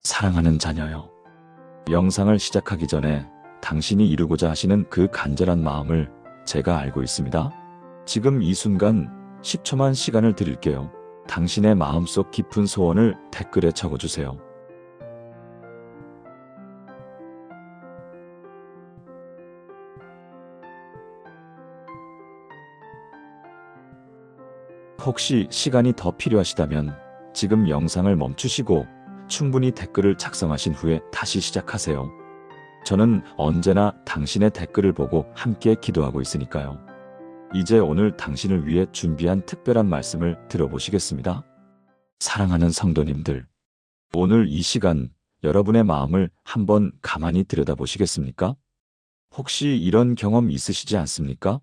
사랑하는 자녀요. 영상을 시작하기 전에 당신이 이루고자 하시는 그 간절한 마음을 제가 알고 있습니다. 지금 이 순간 10초만 시간을 드릴게요. 당신의 마음속 깊은 소원을 댓글에 적어주세요. 혹시 시간이 더 필요하시다면 지금 영상을 멈추시고 충분히 댓글을 작성하신 후에 다시 시작하세요. 저는 언제나 당신의 댓글을 보고 함께 기도하고 있으니까요. 이제 오늘 당신을 위해 준비한 특별한 말씀을 들어보시겠습니다. 사랑하는 성도님들, 오늘 이 시간 여러분의 마음을 한번 가만히 들여다보시겠습니까? 혹시 이런 경험 있으시지 않습니까?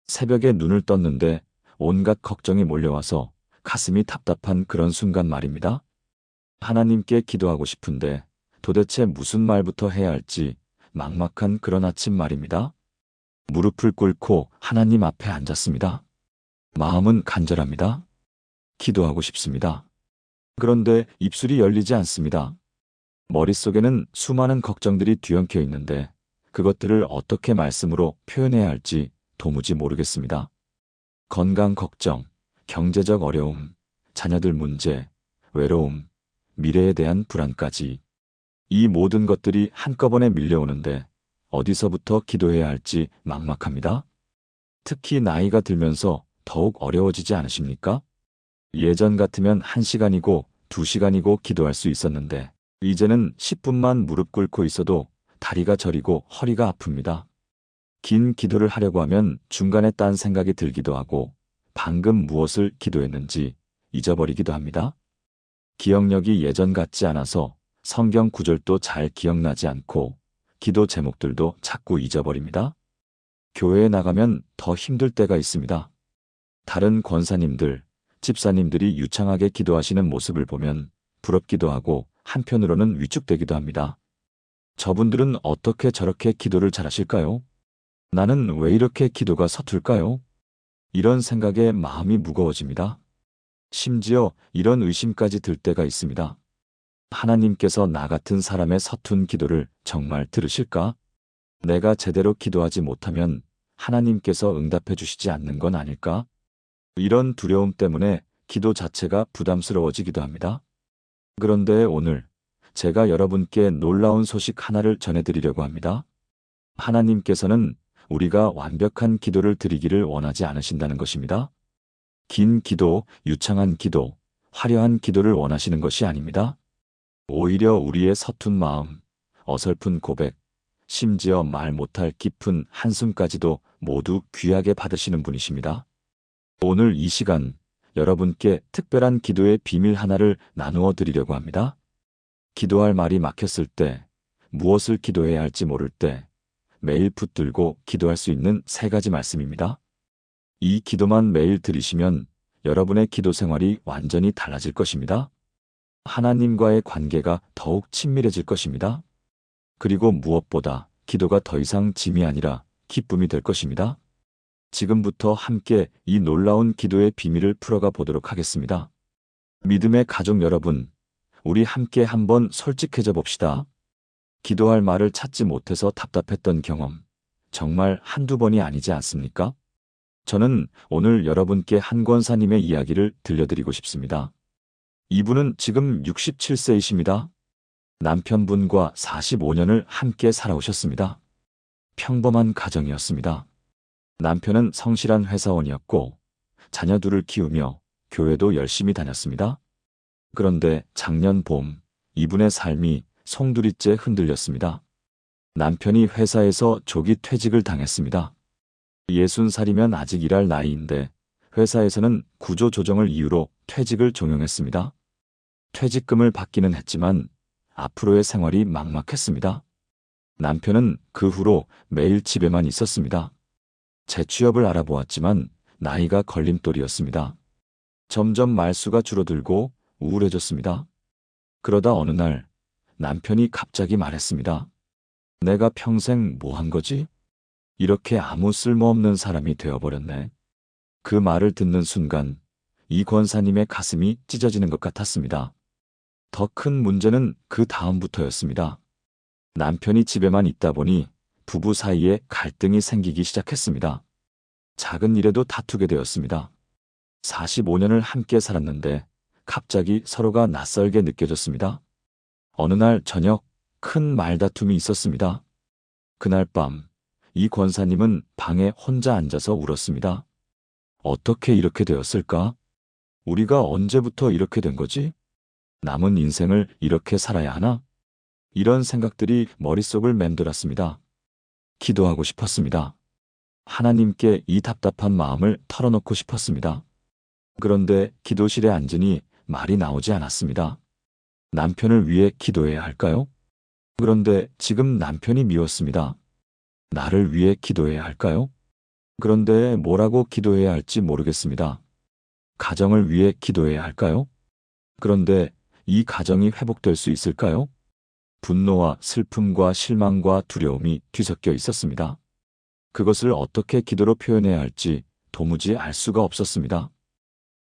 새벽에 눈을 떴는데 온갖 걱정이 몰려와서 가슴이 답답한 그런 순간 말입니다. 하나님께 기도하고 싶은데 도대체 무슨 말부터 해야 할지 막막한 그런 아침 말입니다. 무릎을 꿇고 하나님 앞에 앉았습니다. 마음은 간절합니다. 기도하고 싶습니다. 그런데 입술이 열리지 않습니다. 머릿속에는 수많은 걱정들이 뒤엉켜 있는데 그것들을 어떻게 말씀으로 표현해야 할지 도무지 모르겠습니다. 건강 걱정, 경제적 어려움, 자녀들 문제, 외로움, 미래에 대한 불안까지 이 모든 것들이 한꺼번에 밀려오는데 어디서부터 기도해야 할지 막막합니다. 특히 나이가 들면서 더욱 어려워지지 않으십니까? 예전 같으면 1시간이고 2시간이고 기도할 수 있었는데 이제는 10분만 무릎 꿇고 있어도 다리가 저리고 허리가 아픕니다. 긴 기도를 하려고 하면 중간에 딴 생각이 들기도 하고 방금 무엇을 기도했는지 잊어버리기도 합니다. 기억력이 예전 같지 않아서 성경 구절도 잘 기억나지 않고 기도 제목들도 자꾸 잊어버립니다. 교회에 나가면 더 힘들 때가 있습니다. 다른 권사님들, 집사님들이 유창하게 기도하시는 모습을 보면 부럽기도 하고 한편으로는 위축되기도 합니다. 저분들은 어떻게 저렇게 기도를 잘하실까요? 나는 왜 이렇게 기도가 서툴까요? 이런 생각에 마음이 무거워집니다. 심지어 이런 의심까지 들 때가 있습니다. 하나님께서 나 같은 사람의 서툰 기도를 정말 들으실까? 내가 제대로 기도하지 못하면 하나님께서 응답해 주시지 않는 건 아닐까? 이런 두려움 때문에 기도 자체가 부담스러워지기도 합니다. 그런데 오늘 제가 여러분께 놀라운 소식 하나를 전해드리려고 합니다. 하나님께서는 우리가 완벽한 기도를 드리기를 원하지 않으신다는 것입니다. 긴 기도, 유창한 기도, 화려한 기도를 원하시는 것이 아닙니다. 오히려 우리의 서툰 마음, 어설픈 고백, 심지어 말 못할 깊은 한숨까지도 모두 귀하게 받으시는 분이십니다. 오늘 이 시간 여러분께 특별한 기도의 비밀 하나를 나누어 드리려고 합니다. 기도할 말이 막혔을 때, 무엇을 기도해야 할지 모를 때, 매일 붙들고 기도할 수 있는 3가지 말씀입니다. 이 기도만 매일 드리시면 여러분의 기도 생활이 완전히 달라질 것입니다. 하나님과의 관계가 더욱 친밀해질 것입니다. 그리고 무엇보다 기도가 더 이상 짐이 아니라 기쁨이 될 것입니다. 지금부터 함께 이 놀라운 기도의 비밀을 풀어가 보도록 하겠습니다. 믿음의 가족 여러분, 우리 함께 한번 솔직해져 봅시다. 기도할 말을 찾지 못해서 답답했던 경험, 정말 한두 번이 아니지 않습니까? 저는 오늘 여러분께 한 권사님의 이야기를 들려드리고 싶습니다. 이분은 지금 67세이십니다. 남편분과 45년을 함께 살아오셨습니다. 평범한 가정이었습니다. 남편은 성실한 회사원이었고 자녀 둘을 키우며 교회도 열심히 다녔습니다. 그런데 작년 봄 이분의 삶이 송두리째 흔들렸습니다. 남편이 회사에서 조기 퇴직을 당했습니다. 60살이면 아직 일할 나이인데 회사에서는 구조조정을 이유로 퇴직을 종용했습니다. 퇴직금을 받기는 했지만 앞으로의 생활이 막막했습니다. 남편은 그 후로 매일 집에만 있었습니다. 재취업을 알아보았지만 나이가 걸림돌이었습니다. 점점 말수가 줄어들고 우울해졌습니다. 그러다 어느 날 남편이 갑자기 말했습니다. 내가 평생 뭐 한 거지? 이렇게 아무 쓸모없는 사람이 되어버렸네. 그 말을 듣는 순간 이 권사님의 가슴이 찢어지는 것 같았습니다. 더 큰 문제는 그 다음부터였습니다. 남편이 집에만 있다 보니 부부 사이에 갈등이 생기기 시작했습니다. 작은 일에도 다투게 되었습니다. 45년을 함께 살았는데 갑자기 서로가 낯설게 느껴졌습니다. 어느 날 저녁 큰 말다툼이 있었습니다. 그날 밤 이 권사님은 방에 혼자 앉아서 울었습니다. 어떻게 이렇게 되었을까? 우리가 언제부터 이렇게 된 거지? 남은 인생을 이렇게 살아야 하나? 이런 생각들이 머릿속을 맴돌았습니다. 기도하고 싶었습니다. 하나님께 이 답답한 마음을 털어놓고 싶었습니다. 그런데 기도실에 앉으니 말이 나오지 않았습니다. 남편을 위해 기도해야 할까요? 그런데 지금 남편이 미웠습니다. 나를 위해 기도해야 할까요? 그런데 뭐라고 기도해야 할지 모르겠습니다. 가정을 위해 기도해야 할까요? 그런데 이 가정이 회복될 수 있을까요? 분노와 슬픔과 실망과 두려움이 뒤섞여 있었습니다. 그것을 어떻게 기도로 표현해야 할지 도무지 알 수가 없었습니다.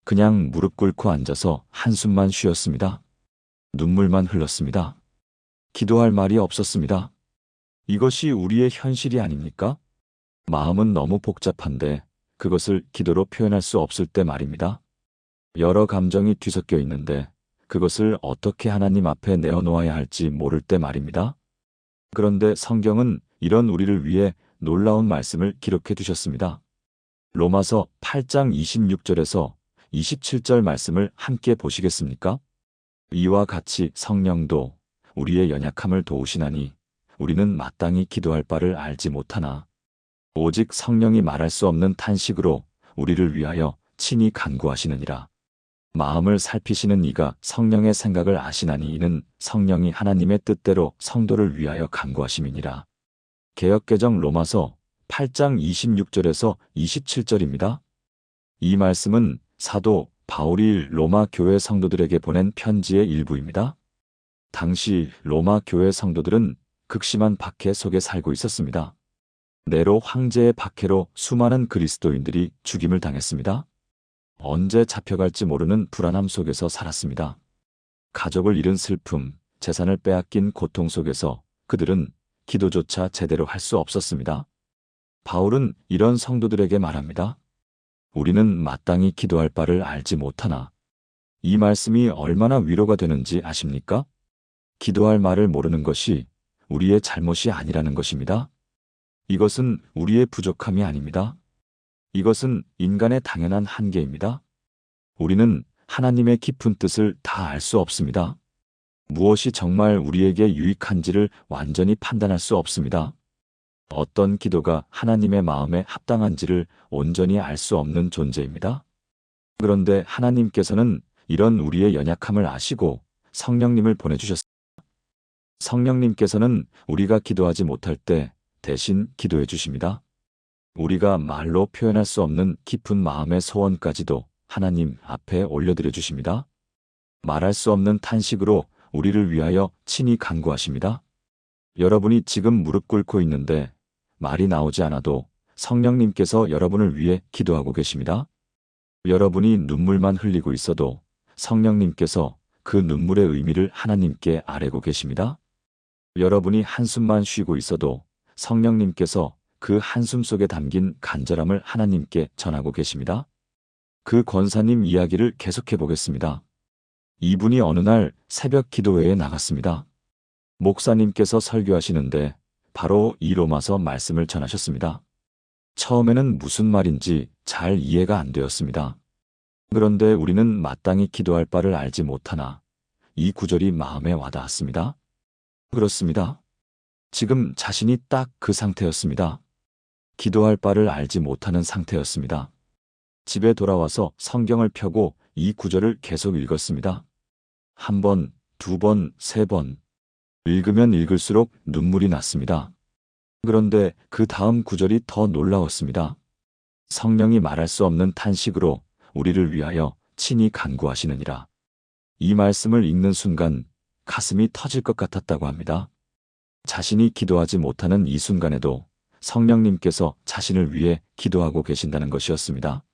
그냥 무릎 꿇고 앉아서 한숨만 쉬었습니다. 눈물만 흘렀습니다. 기도할 말이 없었습니다. 이것이 우리의 현실이 아닙니까? 마음은 너무 복잡한데 그것을 기도로 표현할 수 없을 때 말입니다. 여러 감정이 뒤섞여 있는데 그것을 어떻게 하나님 앞에 내어놓아야 할지 모를 때 말입니다. 그런데 성경은 이런 우리를 위해 놀라운 말씀을 기록해 두셨습니다. 로마서 8장 26절에서 27절 말씀을 함께 보시겠습니까? 이와 같이 성령도 우리의 연약함을 도우시나니 우리는 마땅히 기도할 바를 알지 못하나 오직 성령이 말할 수 없는 탄식으로 우리를 위하여 친히 간구하시느니라. 마음을 살피시는 이가 성령의 생각을 아시나니 이는 성령이 하나님의 뜻대로 성도를 위하여 간구하심이니라. 개역개정 로마서 8장 26절에서 27절입니다. 이 말씀은 사도 바울이 로마 교회 성도들에게 보낸 편지의 일부입니다. 당시 로마 교회 성도들은 극심한 박해 속에 살고 있었습니다. 네로 황제의 박해로 수많은 그리스도인들이 죽임을 당했습니다. 언제 잡혀갈지 모르는 불안함 속에서 살았습니다. 가족을 잃은 슬픔, 재산을 빼앗긴 고통 속에서 그들은 기도조차 제대로 할 수 없었습니다. 바울은 이런 성도들에게 말합니다. 우리는 마땅히 기도할 바를 알지 못하나. 이 말씀이 얼마나 위로가 되는지 아십니까? 기도할 말을 모르는 것이 우리의 잘못이 아니라는 것입니다. 이것은 우리의 부족함이 아닙니다. 이것은 인간의 당연한 한계입니다. 우리는 하나님의 깊은 뜻을 다 알 수 없습니다. 무엇이 정말 우리에게 유익한지를 완전히 판단할 수 없습니다. 어떤 기도가 하나님의 마음에 합당한지를 온전히 알 수 없는 존재입니다. 그런데 하나님께서는 이런 우리의 연약함을 아시고 성령님을 보내주셨습니다. 성령님께서는 우리가 기도하지 못할 때 대신 기도해 주십니다. 우리가 말로 표현할 수 없는 깊은 마음의 소원까지도 하나님 앞에 올려드려 주십니다. 말할 수 없는 탄식으로 우리를 위하여 친히 간구하십니다. 여러분이 지금 무릎 꿇고 있는데 말이 나오지 않아도 성령님께서 여러분을 위해 기도하고 계십니다. 여러분이 눈물만 흘리고 있어도 성령님께서 그 눈물의 의미를 하나님께 아뢰고 계십니다. 여러분이 한숨만 쉬고 있어도 성령님께서 그 한숨 속에 담긴 간절함을 하나님께 전하고 계십니다. 그 권사님 이야기를 계속해 보겠습니다. 이분이 어느 날 새벽 기도회에 나갔습니다. 목사님께서 설교하시는데 바로 이 로마서 말씀을 전하셨습니다. 처음에는 무슨 말인지 잘 이해가 안 되었습니다. 그런데 우리는 마땅히 기도할 바를 알지 못하나 이 구절이 마음에 와닿았습니다. 그렇습니다. 지금 자신이 딱 그 상태였습니다. 기도할 바를 알지 못하는 상태였습니다. 집에 돌아와서 성경을 펴고 이 구절을 계속 읽었습니다. 한 번, 두 번, 세 번. 읽으면 읽을수록 눈물이 났습니다. 그런데 그 다음 구절이 더 놀라웠습니다. 성령이 말할 수 없는 탄식으로 우리를 위하여 친히 간구하시느니라. 이 말씀을 읽는 순간 가슴이 터질 것 같았다고 합니다. 자신이 기도하지 못하는 이 순간에도 성령님께서 자신을 위해 기도하고 계신다는 것이었습니다.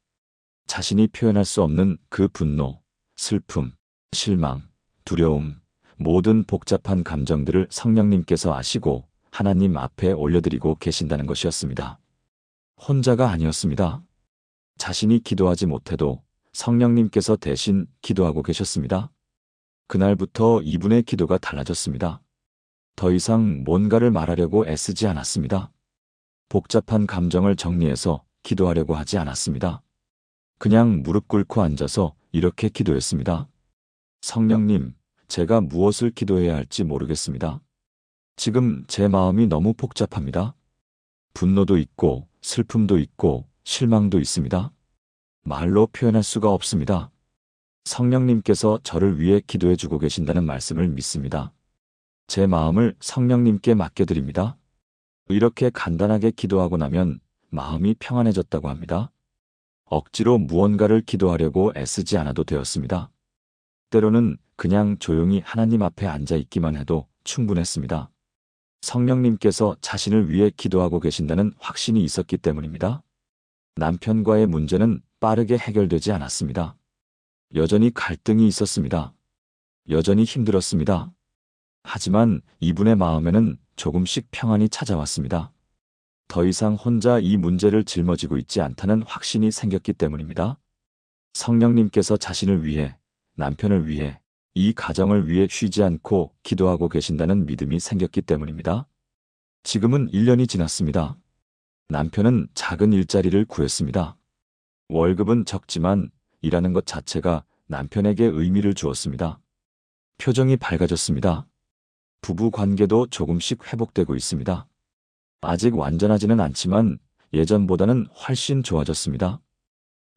자신이 표현할 수 없는 그 분노, 슬픔, 실망, 두려움, 모든 복잡한 감정들을 성령님께서 아시고 하나님 앞에 올려드리고 계신다는 것이었습니다. 혼자가 아니었습니다. 자신이 기도하지 못해도 성령님께서 대신 기도하고 계셨습니다. 그날부터 이분의 기도가 달라졌습니다. 더 이상 뭔가를 말하려고 애쓰지 않았습니다. 복잡한 감정을 정리해서 기도하려고 하지 않았습니다. 그냥 무릎 꿇고 앉아서 이렇게 기도했습니다. 성령님, 제가 무엇을 기도해야 할지 모르겠습니다. 지금 제 마음이 너무 복잡합니다. 분노도 있고 슬픔도 있고 실망도 있습니다. 말로 표현할 수가 없습니다. 성령님께서 저를 위해 기도해 주고 계신다는 말씀을 믿습니다. 제 마음을 성령님께 맡겨드립니다. 이렇게 간단하게 기도하고 나면 마음이 평안해졌다고 합니다. 억지로 무언가를 기도하려고 애쓰지 않아도 되었습니다. 때로는 그냥 조용히 하나님 앞에 앉아 있기만 해도 충분했습니다. 성령님께서 자신을 위해 기도하고 계신다는 확신이 있었기 때문입니다. 남편과의 문제는 빠르게 해결되지 않았습니다. 여전히 갈등이 있었습니다. 여전히 힘들었습니다. 하지만 이분의 마음에는 조금씩 평안이 찾아왔습니다. 더 이상 혼자 이 문제를 짊어지고 있지 않다는 확신이 생겼기 때문입니다. 성령님께서 자신을 위해, 남편을 위해, 이 가정을 위해 쉬지 않고 기도하고 계신다는 믿음이 생겼기 때문입니다. 지금은 1년이 지났습니다. 남편은 작은 일자리를 구했습니다. 월급은 적지만 일하는 것 자체가 남편에게 의미를 주었습니다. 표정이 밝아졌습니다. 부부 관계도 조금씩 회복되고 있습니다. 아직 완전하지는 않지만 예전보다는 훨씬 좋아졌습니다.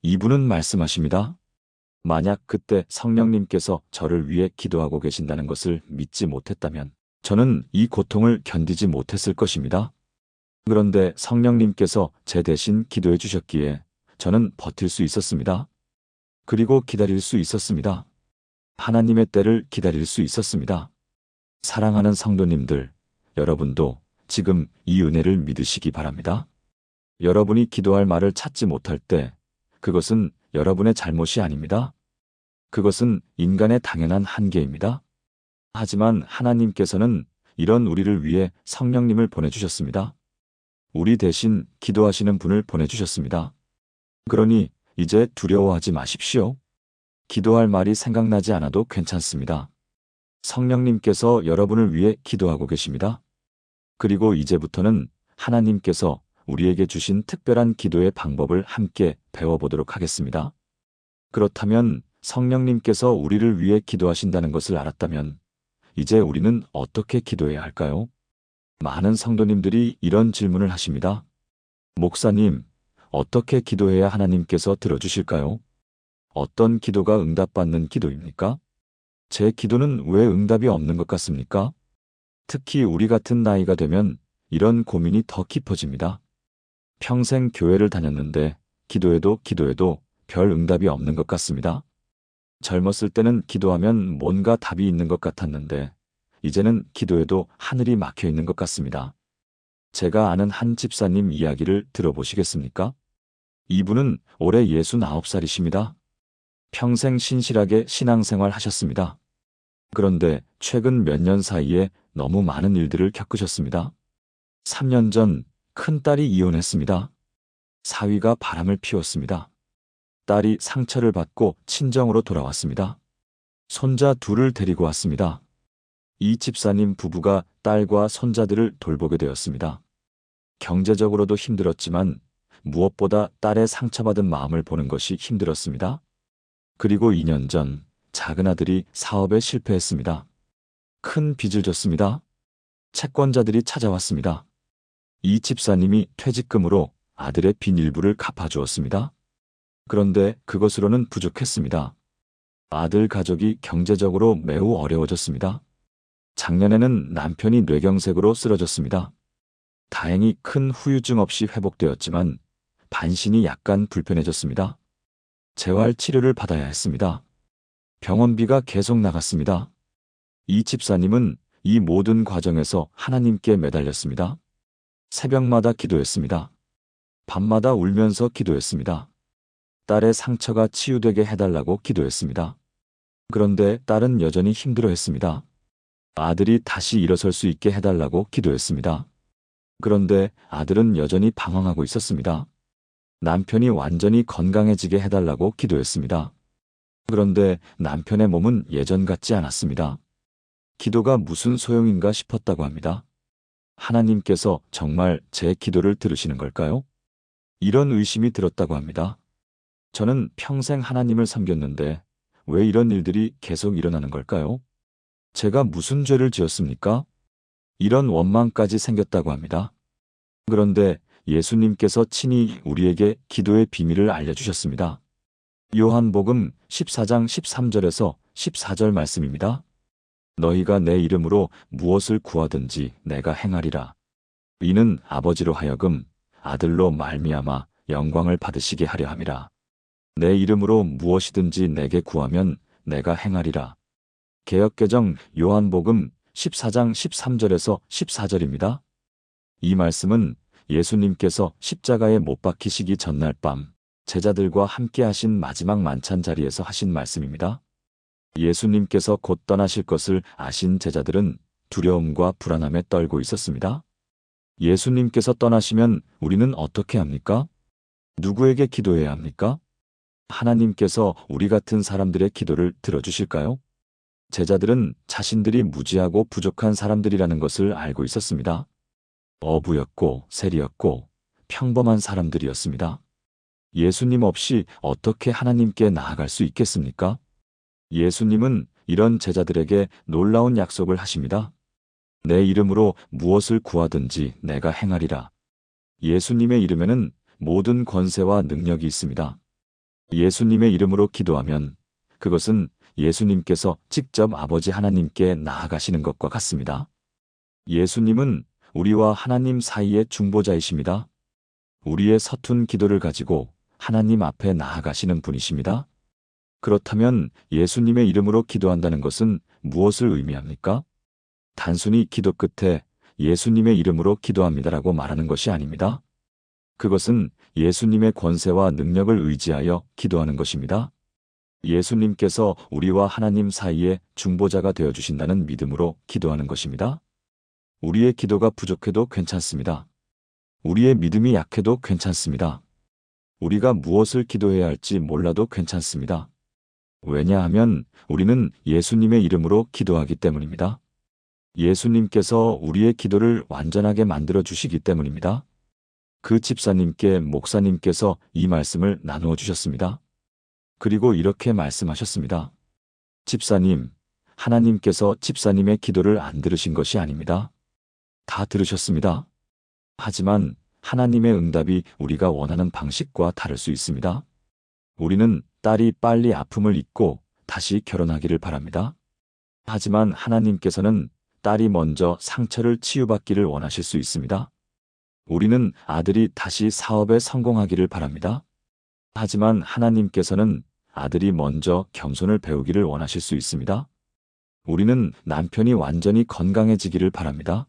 이분은 말씀하십니다. 만약 그때 성령님께서 저를 위해 기도하고 계신다는 것을 믿지 못했다면 저는 이 고통을 견디지 못했을 것입니다. 그런데 성령님께서 제 대신 기도해 주셨기에 저는 버틸 수 있었습니다. 그리고 기다릴 수 있었습니다. 하나님의 때를 기다릴 수 있었습니다. 사랑하는 성도님들, 여러분도 지금 이 은혜를 믿으시기 바랍니다. 여러분이 기도할 말을 찾지 못할 때 그것은 여러분의 잘못이 아닙니다. 그것은 인간의 당연한 한계입니다. 하지만 하나님께서는 이런 우리를 위해 성령님을 보내주셨습니다. 우리 대신 기도하시는 분을 보내주셨습니다. 그러니 이제 두려워하지 마십시오. 기도할 말이 생각나지 않아도 괜찮습니다. 성령님께서 여러분을 위해 기도하고 계십니다. 그리고 이제부터는 하나님께서 우리에게 주신 특별한 기도의 방법을 함께 배워보도록 하겠습니다. 그렇다면 성령님께서 우리를 위해 기도하신다는 것을 알았다면 이제 우리는 어떻게 기도해야 할까요? 많은 성도님들이 이런 질문을 하십니다. 목사님, 어떻게 기도해야 하나님께서 들어주실까요? 어떤 기도가 응답받는 기도입니까? 제 기도는 왜 응답이 없는 것 같습니까? 특히 우리 같은 나이가 되면 이런 고민이 더 깊어집니다. 평생 교회를 다녔는데 기도해도 별 응답이 없는 것 같습니다. 젊었을 때는 기도하면 뭔가 답이 있는 것 같았는데 이제는 기도해도 하늘이 막혀 있는 것 같습니다. 제가 아는 한 집사님 이야기를 들어보시겠습니까? 이분은 올해 69살이십니다. 평생 신실하게 신앙생활 하셨습니다. 그런데 최근 몇 년 사이에 너무 많은 일들을 겪으셨습니다. 3년 전 큰딸이 이혼했습니다. 사위가 바람을 피웠습니다. 딸이 상처를 받고 친정으로 돌아왔습니다. 손자 둘을 데리고 왔습니다. 이 집사님 부부가 딸과 손자들을 돌보게 되었습니다. 경제적으로도 힘들었지만 무엇보다 딸의 상처받은 마음을 보는 것이 힘들었습니다. 그리고 2년 전 작은 아들이 사업에 실패했습니다. 큰 빚을 졌습니다. 채권자들이 찾아왔습니다. 이 집사님이 퇴직금으로 아들의 빚 일부를 갚아주었습니다. 그런데 그것으로는 부족했습니다. 아들 가족이 경제적으로 매우 어려워졌습니다. 작년에는 남편이 뇌경색으로 쓰러졌습니다. 다행히 큰 후유증 없이 회복되었지만 반신이 약간 불편해졌습니다. 재활 치료를 받아야 했습니다. 병원비가 계속 나갔습니다. 이 집사님은 이 모든 과정에서 하나님께 매달렸습니다. 새벽마다 기도했습니다. 밤마다 울면서 기도했습니다. 딸의 상처가 치유되게 해달라고 기도했습니다. 그런데 딸은 여전히 힘들어했습니다. 아들이 다시 일어설 수 있게 해달라고 기도했습니다. 그런데 아들은 여전히 방황하고 있었습니다. 남편이 완전히 건강해지게 해달라고 기도했습니다. 그런데 남편의 몸은 예전 같지 않았습니다. 기도가 무슨 소용인가 싶었다고 합니다. 하나님께서 정말 제 기도를 들으시는 걸까요? 이런 의심이 들었다고 합니다. 저는 평생 하나님을 섬겼는데 왜 이런 일들이 계속 일어나는 걸까요? 제가 무슨 죄를 지었습니까? 이런 원망까지 생겼다고 합니다. 그런데 예수님께서 친히 우리에게 기도의 비밀을 알려주셨습니다. 요한복음 14장 13절에서 14절 말씀입니다. 너희가 내 이름으로 무엇을 구하든지 내가 행하리라. 이는 아버지로 하여금 아들로 말미암아 영광을 받으시게 하려 함이라. 내 이름으로 무엇이든지 내게 구하면 내가 행하리라. 개역개정 요한복음 14장 13절에서 14절입니다. 이 말씀은 예수님께서 십자가에 못 박히시기 전날 밤 제자들과 함께 하신 마지막 만찬 자리에서 하신 말씀입니다. 예수님께서 곧 떠나실 것을 아신 제자들은 두려움과 불안함에 떨고 있었습니다. 예수님께서 떠나시면 우리는 어떻게 합니까? 누구에게 기도해야 합니까? 하나님께서 우리 같은 사람들의 기도를 들어주실까요? 제자들은 자신들이 무지하고 부족한 사람들이라는 것을 알고 있었습니다. 어부였고 세리였고 평범한 사람들이었습니다. 예수님 없이 어떻게 하나님께 나아갈 수 있겠습니까? 예수님은 이런 제자들에게 놀라운 약속을 하십니다. 내 이름으로 무엇을 구하든지 내가 행하리라. 예수님의 이름에는 모든 권세와 능력이 있습니다. 예수님의 이름으로 기도하면 그것은 예수님께서 직접 아버지 하나님께 나아가시는 것과 같습니다. 예수님은 우리와 하나님 사이의 중보자이십니다. 우리의 서툰 기도를 가지고 하나님 앞에 나아가시는 분이십니다. 그렇다면 예수님의 이름으로 기도한다는 것은 무엇을 의미합니까? 단순히 기도 끝에 예수님의 이름으로 기도합니다라고 말하는 것이 아닙니다. 그것은 예수님의 권세와 능력을 의지하여 기도하는 것입니다. 예수님께서 우리와 하나님 사이에 중보자가 되어주신다는 믿음으로 기도하는 것입니다. 우리의 기도가 부족해도 괜찮습니다. 우리의 믿음이 약해도 괜찮습니다. 우리가 무엇을 기도해야 할지 몰라도 괜찮습니다. 왜냐하면 우리는 예수님의 이름으로 기도하기 때문입니다. 예수님께서 우리의 기도를 완전하게 만들어 주시기 때문입니다. 그 집사님께 목사님께서 이 말씀을 나누어 주셨습니다. 그리고 이렇게 말씀하셨습니다. 집사님, 하나님께서 집사님의 기도를 안 들으신 것이 아닙니다. 다 들으셨습니다. 하지만 하나님의 응답이 우리가 원하는 방식과 다를 수 있습니다. 우리는 딸이 빨리 아픔을 잊고 다시 결혼하기를 바랍니다. 하지만 하나님께서는 딸이 먼저 상처를 치유받기를 원하실 수 있습니다. 우리는 아들이 다시 사업에 성공하기를 바랍니다. 하지만 하나님께서는 아들이 먼저 겸손을 배우기를 원하실 수 있습니다. 우리는 남편이 완전히 건강해지기를 바랍니다.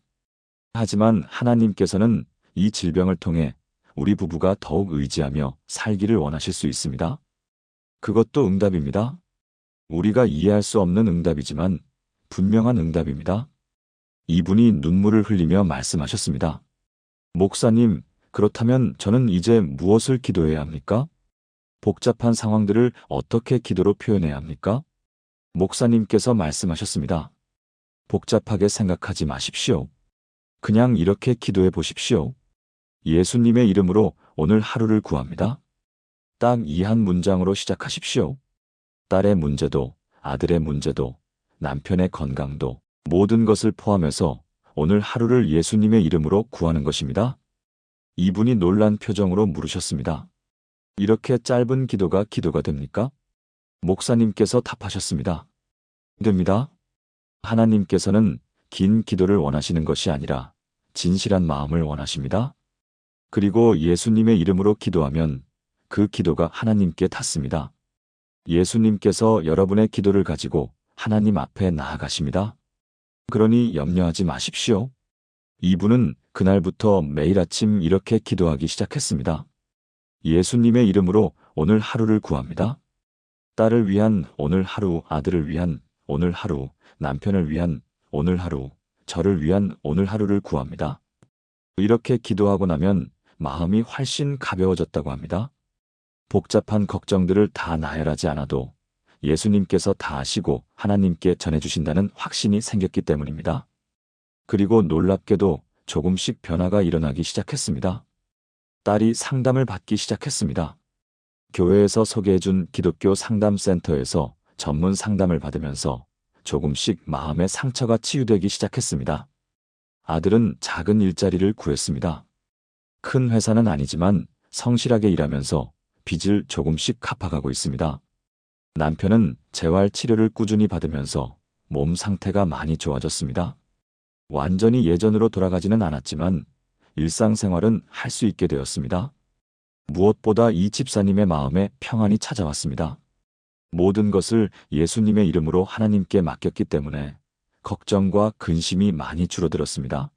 하지만 하나님께서는 이 질병을 통해 우리 부부가 더욱 의지하며 살기를 원하실 수 있습니다. 그것도 응답입니다. 우리가 이해할 수 없는 응답이지만 분명한 응답입니다. 이분이 눈물을 흘리며 말씀하셨습니다. 목사님, 그렇다면 저는 이제 무엇을 기도해야 합니까? 복잡한 상황들을 어떻게 기도로 표현해야 합니까? 목사님께서 말씀하셨습니다. 복잡하게 생각하지 마십시오. 그냥 이렇게 기도해 보십시오. 예수님의 이름으로 오늘 하루를 구합니다. 딱 이 한 문장으로 시작하십시오. 딸의 문제도, 아들의 문제도, 남편의 건강도, 모든 것을 포함해서 오늘 하루를 예수님의 이름으로 구하는 것입니다. 이분이 놀란 표정으로 물으셨습니다. 이렇게 짧은 기도가 기도가 됩니까? 목사님께서 답하셨습니다. 됩니다. 하나님께서는 긴 기도를 원하시는 것이 아니라 진실한 마음을 원하십니다. 그리고 예수님의 이름으로 기도하면 그 기도가 하나님께 닿습니다. 예수님께서 여러분의 기도를 가지고 하나님 앞에 나아가십니다. 그러니 염려하지 마십시오. 이분은 그날부터 매일 아침 이렇게 기도하기 시작했습니다. 예수님의 이름으로 오늘 하루를 구합니다. 딸을 위한 오늘 하루, 아들을 위한 오늘 하루, 남편을 위한 오늘 하루, 저를 위한 오늘 하루를 구합니다. 이렇게 기도하고 나면 마음이 훨씬 가벼워졌다고 합니다. 복잡한 걱정들을 다 나열하지 않아도 예수님께서 다 아시고 하나님께 전해주신다는 확신이 생겼기 때문입니다. 그리고 놀랍게도 조금씩 변화가 일어나기 시작했습니다. 딸이 상담을 받기 시작했습니다. 교회에서 소개해준 기독교 상담센터에서 전문 상담을 받으면서 조금씩 마음의 상처가 치유되기 시작했습니다. 아들은 작은 일자리를 구했습니다. 큰 회사는 아니지만 성실하게 일하면서 빚을 조금씩 갚아가고 있습니다. 남편은 재활 치료를 꾸준히 받으면서 몸 상태가 많이 좋아졌습니다. 완전히 예전으로 돌아가지는 않았지만 일상생활은 할 수 있게 되었습니다. 무엇보다 이 집사님의 마음에 평안이 찾아왔습니다. 모든 것을 예수님의 이름으로 하나님께 맡겼기 때문에 걱정과 근심이 많이 줄어들었습니다.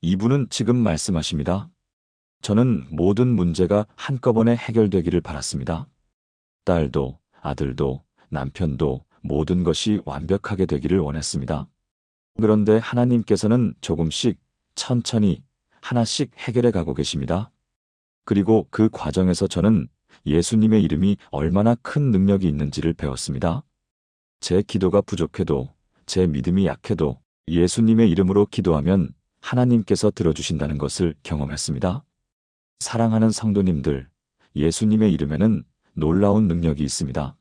이분은 지금 말씀하십니다. 저는 모든 문제가 한꺼번에 해결되기를 바랐습니다. 딸도, 아들도, 남편도 모든 것이 완벽하게 되기를 원했습니다. 그런데 하나님께서는 조금씩, 천천히, 하나씩 해결해 가고 계십니다. 그리고 그 과정에서 저는 예수님의 이름이 얼마나 큰 능력이 있는지를 배웠습니다. 제 기도가 부족해도, 제 믿음이 약해도 예수님의 이름으로 기도하면 하나님께서 들어주신다는 것을 경험했습니다. 사랑하는 성도님들, 예수님의 이름에는 놀라운 능력이 있습니다.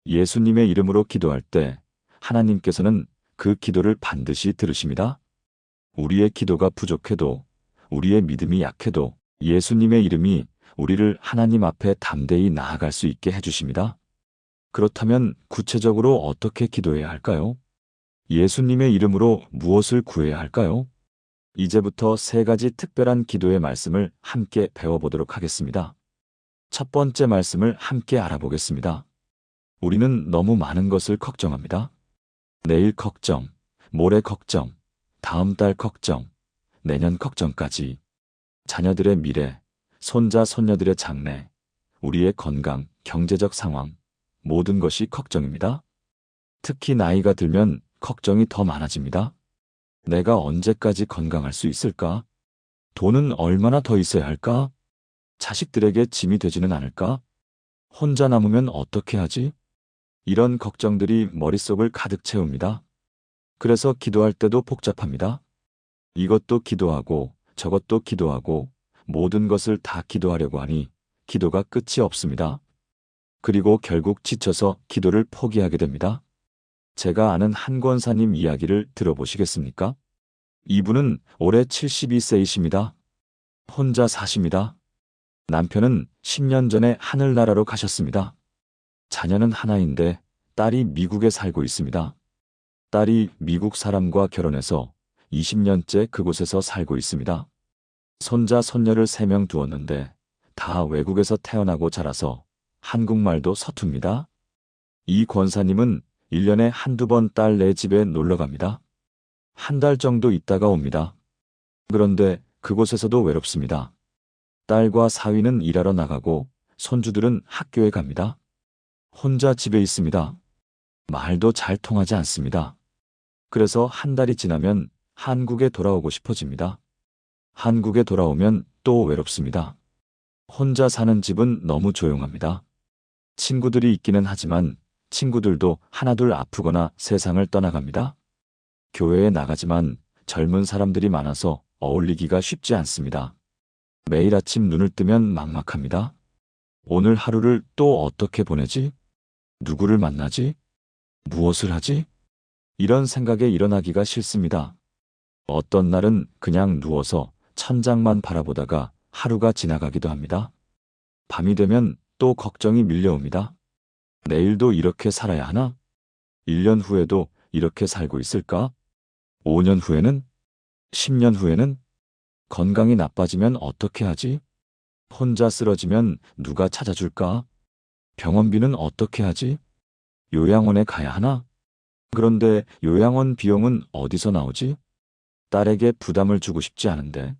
예수님의 이름으로 기도할 때 하나님께서는 그 기도를 반드시 들으십니다. 우리의 기도가 부족해도, 우리의 믿음이 약해도 예수님의 이름이 우리를 하나님 앞에 담대히 나아갈 수 있게 해주십니다. 그렇다면 구체적으로 어떻게 기도해야 할까요? 예수님의 이름으로 무엇을 구해야 할까요? 이제부터 3가지 특별한 기도의 말씀을 함께 배워보도록 하겠습니다. 첫 번째 말씀을 함께 알아보겠습니다. 우리는 너무 많은 것을 걱정합니다. 내일 걱정, 모레 걱정, 다음 달 걱정, 내년 걱정까지. 자녀들의 미래, 손자, 손녀들의 장래, 우리의 건강, 경제적 상황, 모든 것이 걱정입니다. 특히 나이가 들면 걱정이 더 많아집니다. 내가 언제까지 건강할 수 있을까? 돈은 얼마나 더 있어야 할까? 자식들에게 짐이 되지는 않을까? 혼자 남으면 어떻게 하지? 이런 걱정들이 머릿속을 가득 채웁니다. 그래서 기도할 때도 복잡합니다. 이것도 기도하고 저것도 기도하고 모든 것을 다 기도하려고 하니 기도가 끝이 없습니다. 그리고 결국 지쳐서 기도를 포기하게 됩니다. 제가 아는 한 권사님 이야기를 들어보시겠습니까? 이분은 올해 72세이십니다. 혼자 사십니다. 남편은 10년 전에 하늘나라로 가셨습니다. 자녀는 하나인데 딸이 미국에 살고 있습니다. 딸이 미국 사람과 결혼해서 20년째 그곳에서 살고 있습니다. 손자, 손녀를 3명 두었는데 다 외국에서 태어나고 자라서 한국말도 서툽니다. 이 권사님은 1년에 한두 번 딸네 집에 놀러 갑니다. 한 달 정도 있다가 옵니다. 그런데 그곳에서도 외롭습니다. 딸과 사위는 일하러 나가고 손주들은 학교에 갑니다. 혼자 집에 있습니다. 말도 잘 통하지 않습니다. 그래서 한 달이 지나면 한국에 돌아오고 싶어집니다. 한국에 돌아오면 또 외롭습니다. 혼자 사는 집은 너무 조용합니다. 친구들이 있기는 하지만 친구들도 하나둘 아프거나 세상을 떠나갑니다. 교회에 나가지만 젊은 사람들이 많아서 어울리기가 쉽지 않습니다. 매일 아침 눈을 뜨면 막막합니다. 오늘 하루를 또 어떻게 보내지? 누구를 만나지? 무엇을 하지? 이런 생각에 일어나기가 싫습니다. 어떤 날은 그냥 누워서 천장만 바라보다가 하루가 지나가기도 합니다. 밤이 되면 또 걱정이 밀려옵니다. 내일도 이렇게 살아야 하나? 1년 후에도 이렇게 살고 있을까? 5년 후에는? 10년 후에는? 건강이 나빠지면 어떻게 하지? 혼자 쓰러지면 누가 찾아줄까? 병원비는 어떻게 하지? 요양원에 가야 하나? 그런데 요양원 비용은 어디서 나오지? 딸에게 부담을 주고 싶지 않은데.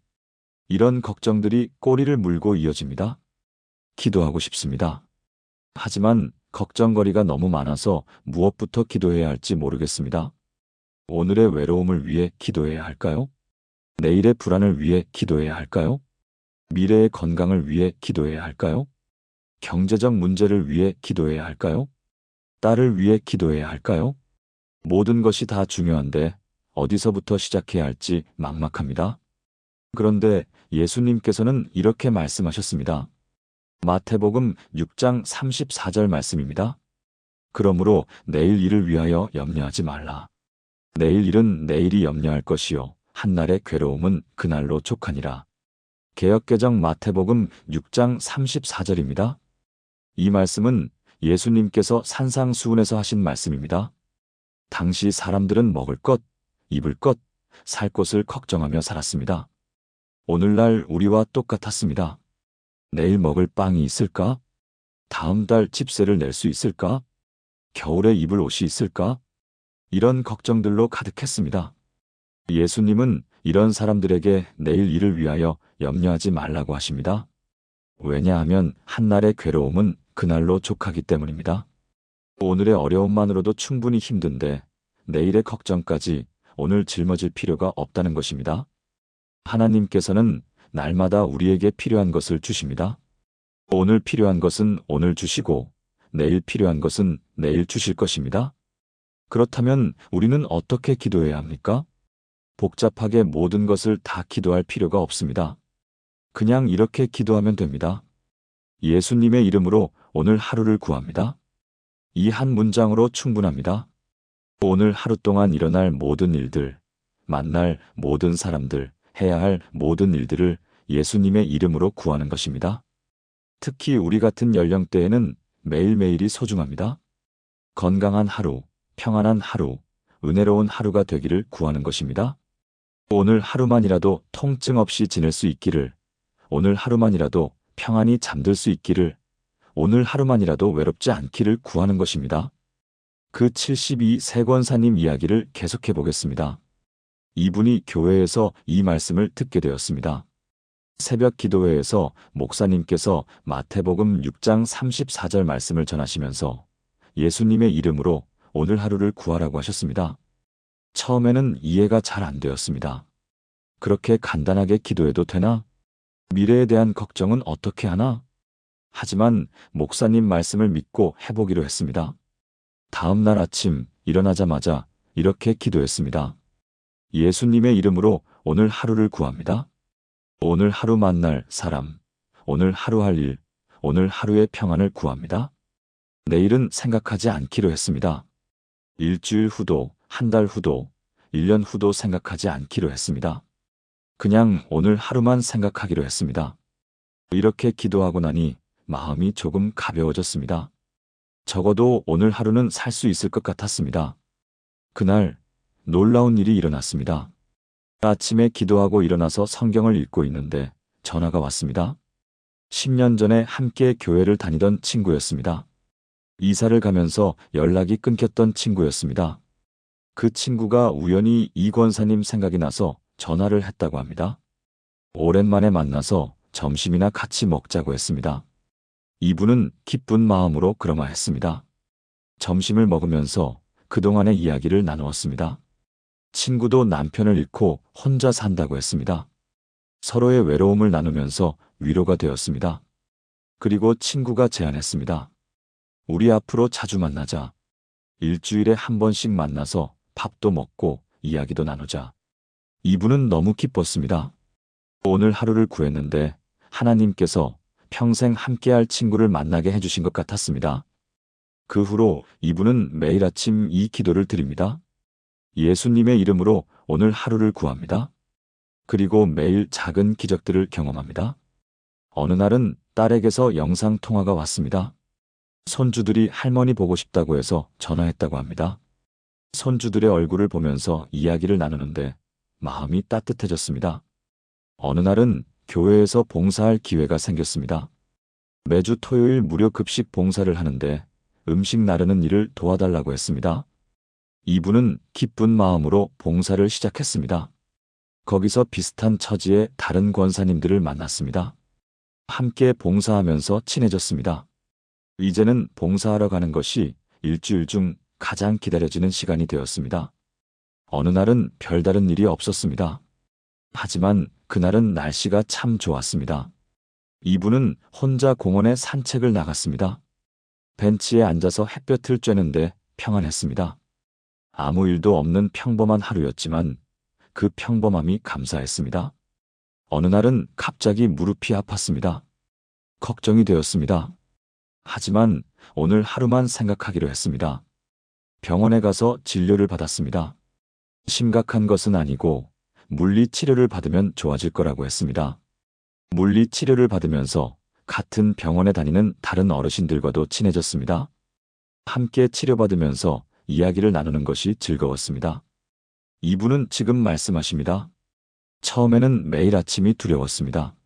이런 걱정들이 꼬리를 물고 이어집니다. 기도하고 싶습니다. 하지만 걱정거리가 너무 많아서 무엇부터 기도해야 할지 모르겠습니다. 오늘의 외로움을 위해 기도해야 할까요? 내일의 불안을 위해 기도해야 할까요? 미래의 건강을 위해 기도해야 할까요? 경제적 문제를 위해 기도해야 할까요? 딸을 위해 기도해야 할까요? 모든 것이 다 중요한데 어디서부터 시작해야 할지 막막합니다. 그런데 예수님께서는 이렇게 말씀하셨습니다. 마태복음 6장 34절 말씀입니다. 그러므로 내일 일을 위하여 염려하지 말라. 내일 일은 내일이 염려할 것이요 한날의 괴로움은 그날로 족하니라. 개역개정 마태복음 6장 34절입니다. 이 말씀은 예수님께서 산상수훈에서 하신 말씀입니다. 당시 사람들은 먹을 것, 입을 것, 살 것을 걱정하며 살았습니다. 오늘날 우리와 똑같았습니다. 내일 먹을 빵이 있을까? 다음 달 집세를 낼 수 있을까? 겨울에 입을 옷이 있을까? 이런 걱정들로 가득했습니다. 예수님은 이런 사람들에게 내일 일을 위하여 염려하지 말라고 하십니다. 왜냐하면 한날의 괴로움은 그날로 족하기 때문입니다. 오늘의 어려움만으로도 충분히 힘든데 내일의 걱정까지 오늘 짊어질 필요가 없다는 것입니다. 하나님께서는 날마다 우리에게 필요한 것을 주십니다. 오늘 필요한 것은 오늘 주시고 내일 필요한 것은 내일 주실 것입니다. 그렇다면 우리는 어떻게 기도해야 합니까? 복잡하게 모든 것을 다 기도할 필요가 없습니다. 그냥 이렇게 기도하면 됩니다. 예수님의 이름으로 오늘 하루를 구합니다. 이 한 문장으로 충분합니다. 오늘 하루 동안 일어날 모든 일들, 만날 모든 사람들, 해야 할 모든 일들을 예수님의 이름으로 구하는 것입니다. 특히 우리 같은 연령대에는 매일매일이 소중합니다. 건강한 하루, 평안한 하루, 은혜로운 하루가 되기를 구하는 것입니다. 오늘 하루만이라도 통증 없이 지낼 수 있기를, 오늘 하루만이라도 평안히 잠들 수 있기를, 오늘 하루만이라도 외롭지 않기를 구하는 것입니다. 그 72세 권사님 이야기를 계속해 보겠습니다. 이분이 교회에서 이 말씀을 듣게 되었습니다. 새벽 기도회에서 목사님께서 마태복음 6장 34절 말씀을 전하시면서 예수님의 이름으로 오늘 하루를 구하라고 하셨습니다. 처음에는 이해가 잘 안 되었습니다. 그렇게 간단하게 기도해도 되나? 미래에 대한 걱정은 어떻게 하나? 하지만 목사님 말씀을 믿고 해보기로 했습니다. 다음 날 아침 일어나자마자 이렇게 기도했습니다. 예수님의 이름으로 오늘 하루를 구합니다. 오늘 하루 만날 사람, 오늘 하루 할 일, 오늘 하루의 평안을 구합니다. 내일은 생각하지 않기로 했습니다. 일주일 후도, 한 달 후도, 1년 후도 생각하지 않기로 했습니다. 그냥 오늘 하루만 생각하기로 했습니다. 이렇게 기도하고 나니 마음이 조금 가벼워졌습니다. 적어도 오늘 하루는 살 수 있을 것 같았습니다. 그날 놀라운 일이 일어났습니다. 아침에 기도하고 일어나서 성경을 읽고 있는데 전화가 왔습니다. 10년 전에 함께 교회를 다니던 친구였습니다. 이사를 가면서 연락이 끊겼던 친구였습니다. 그 친구가 우연히 이 권사님 생각이 나서 전화를 했다고 합니다. 오랜만에 만나서 점심이나 같이 먹자고 했습니다. 이분은 기쁜 마음으로 그러마했습니다. 점심을 먹으면서 그동안의 이야기를 나누었습니다. 친구도 남편을 잃고 혼자 산다고 했습니다. 서로의 외로움을 나누면서 위로가 되었습니다. 그리고 친구가 제안했습니다. 우리 앞으로 자주 만나자. 일주일에 한 번씩 만나서 밥도 먹고 이야기도 나누자. 이분은 너무 기뻤습니다. 오늘 하루를 구했는데 하나님께서 평생 함께할 친구를 만나게 해주신 것 같았습니다. 그 후로 이분은 매일 아침 이 기도를 드립니다. 예수님의 이름으로 오늘 하루를 구합니다. 그리고 매일 작은 기적들을 경험합니다. 어느 날은 딸에게서 영상통화가 왔습니다. 손주들이 할머니 보고 싶다고 해서 전화했다고 합니다. 손주들의 얼굴을 보면서 이야기를 나누는데 마음이 따뜻해졌습니다. 어느 날은 교회에서 봉사할 기회가 생겼습니다. 매주 토요일 무료 급식 봉사를 하는데 음식 나르는 일을 도와달라고 했습니다. 이분은 기쁜 마음으로 봉사를 시작했습니다. 거기서 비슷한 처지의 다른 권사님들을 만났습니다. 함께 봉사하면서 친해졌습니다. 이제는 봉사하러 가는 것이 일주일 중 가장 기다려지는 시간이 되었습니다. 어느 날은 별다른 일이 없었습니다. 하지만 그날은 날씨가 참 좋았습니다. 이분은 혼자 공원에 산책을 나갔습니다. 벤치에 앉아서 햇볕을 쬐는데 평안했습니다. 아무 일도 없는 평범한 하루였지만 그 평범함이 감사했습니다. 어느 날은 갑자기 무릎이 아팠습니다. 걱정이 되었습니다. 하지만 오늘 하루만 생각하기로 했습니다. 병원에 가서 진료를 받았습니다. 심각한 것은 아니고 물리 치료를 받으면 좋아질 거라고 했습니다. 물리 치료를 받으면서 같은 병원에 다니는 다른 어르신들과도 친해졌습니다. 함께 치료받으면서 이야기를 나누는 것이 즐거웠습니다. 이분은 지금 말씀하십니다. 처음에는 매일 아침이 두려웠습니다.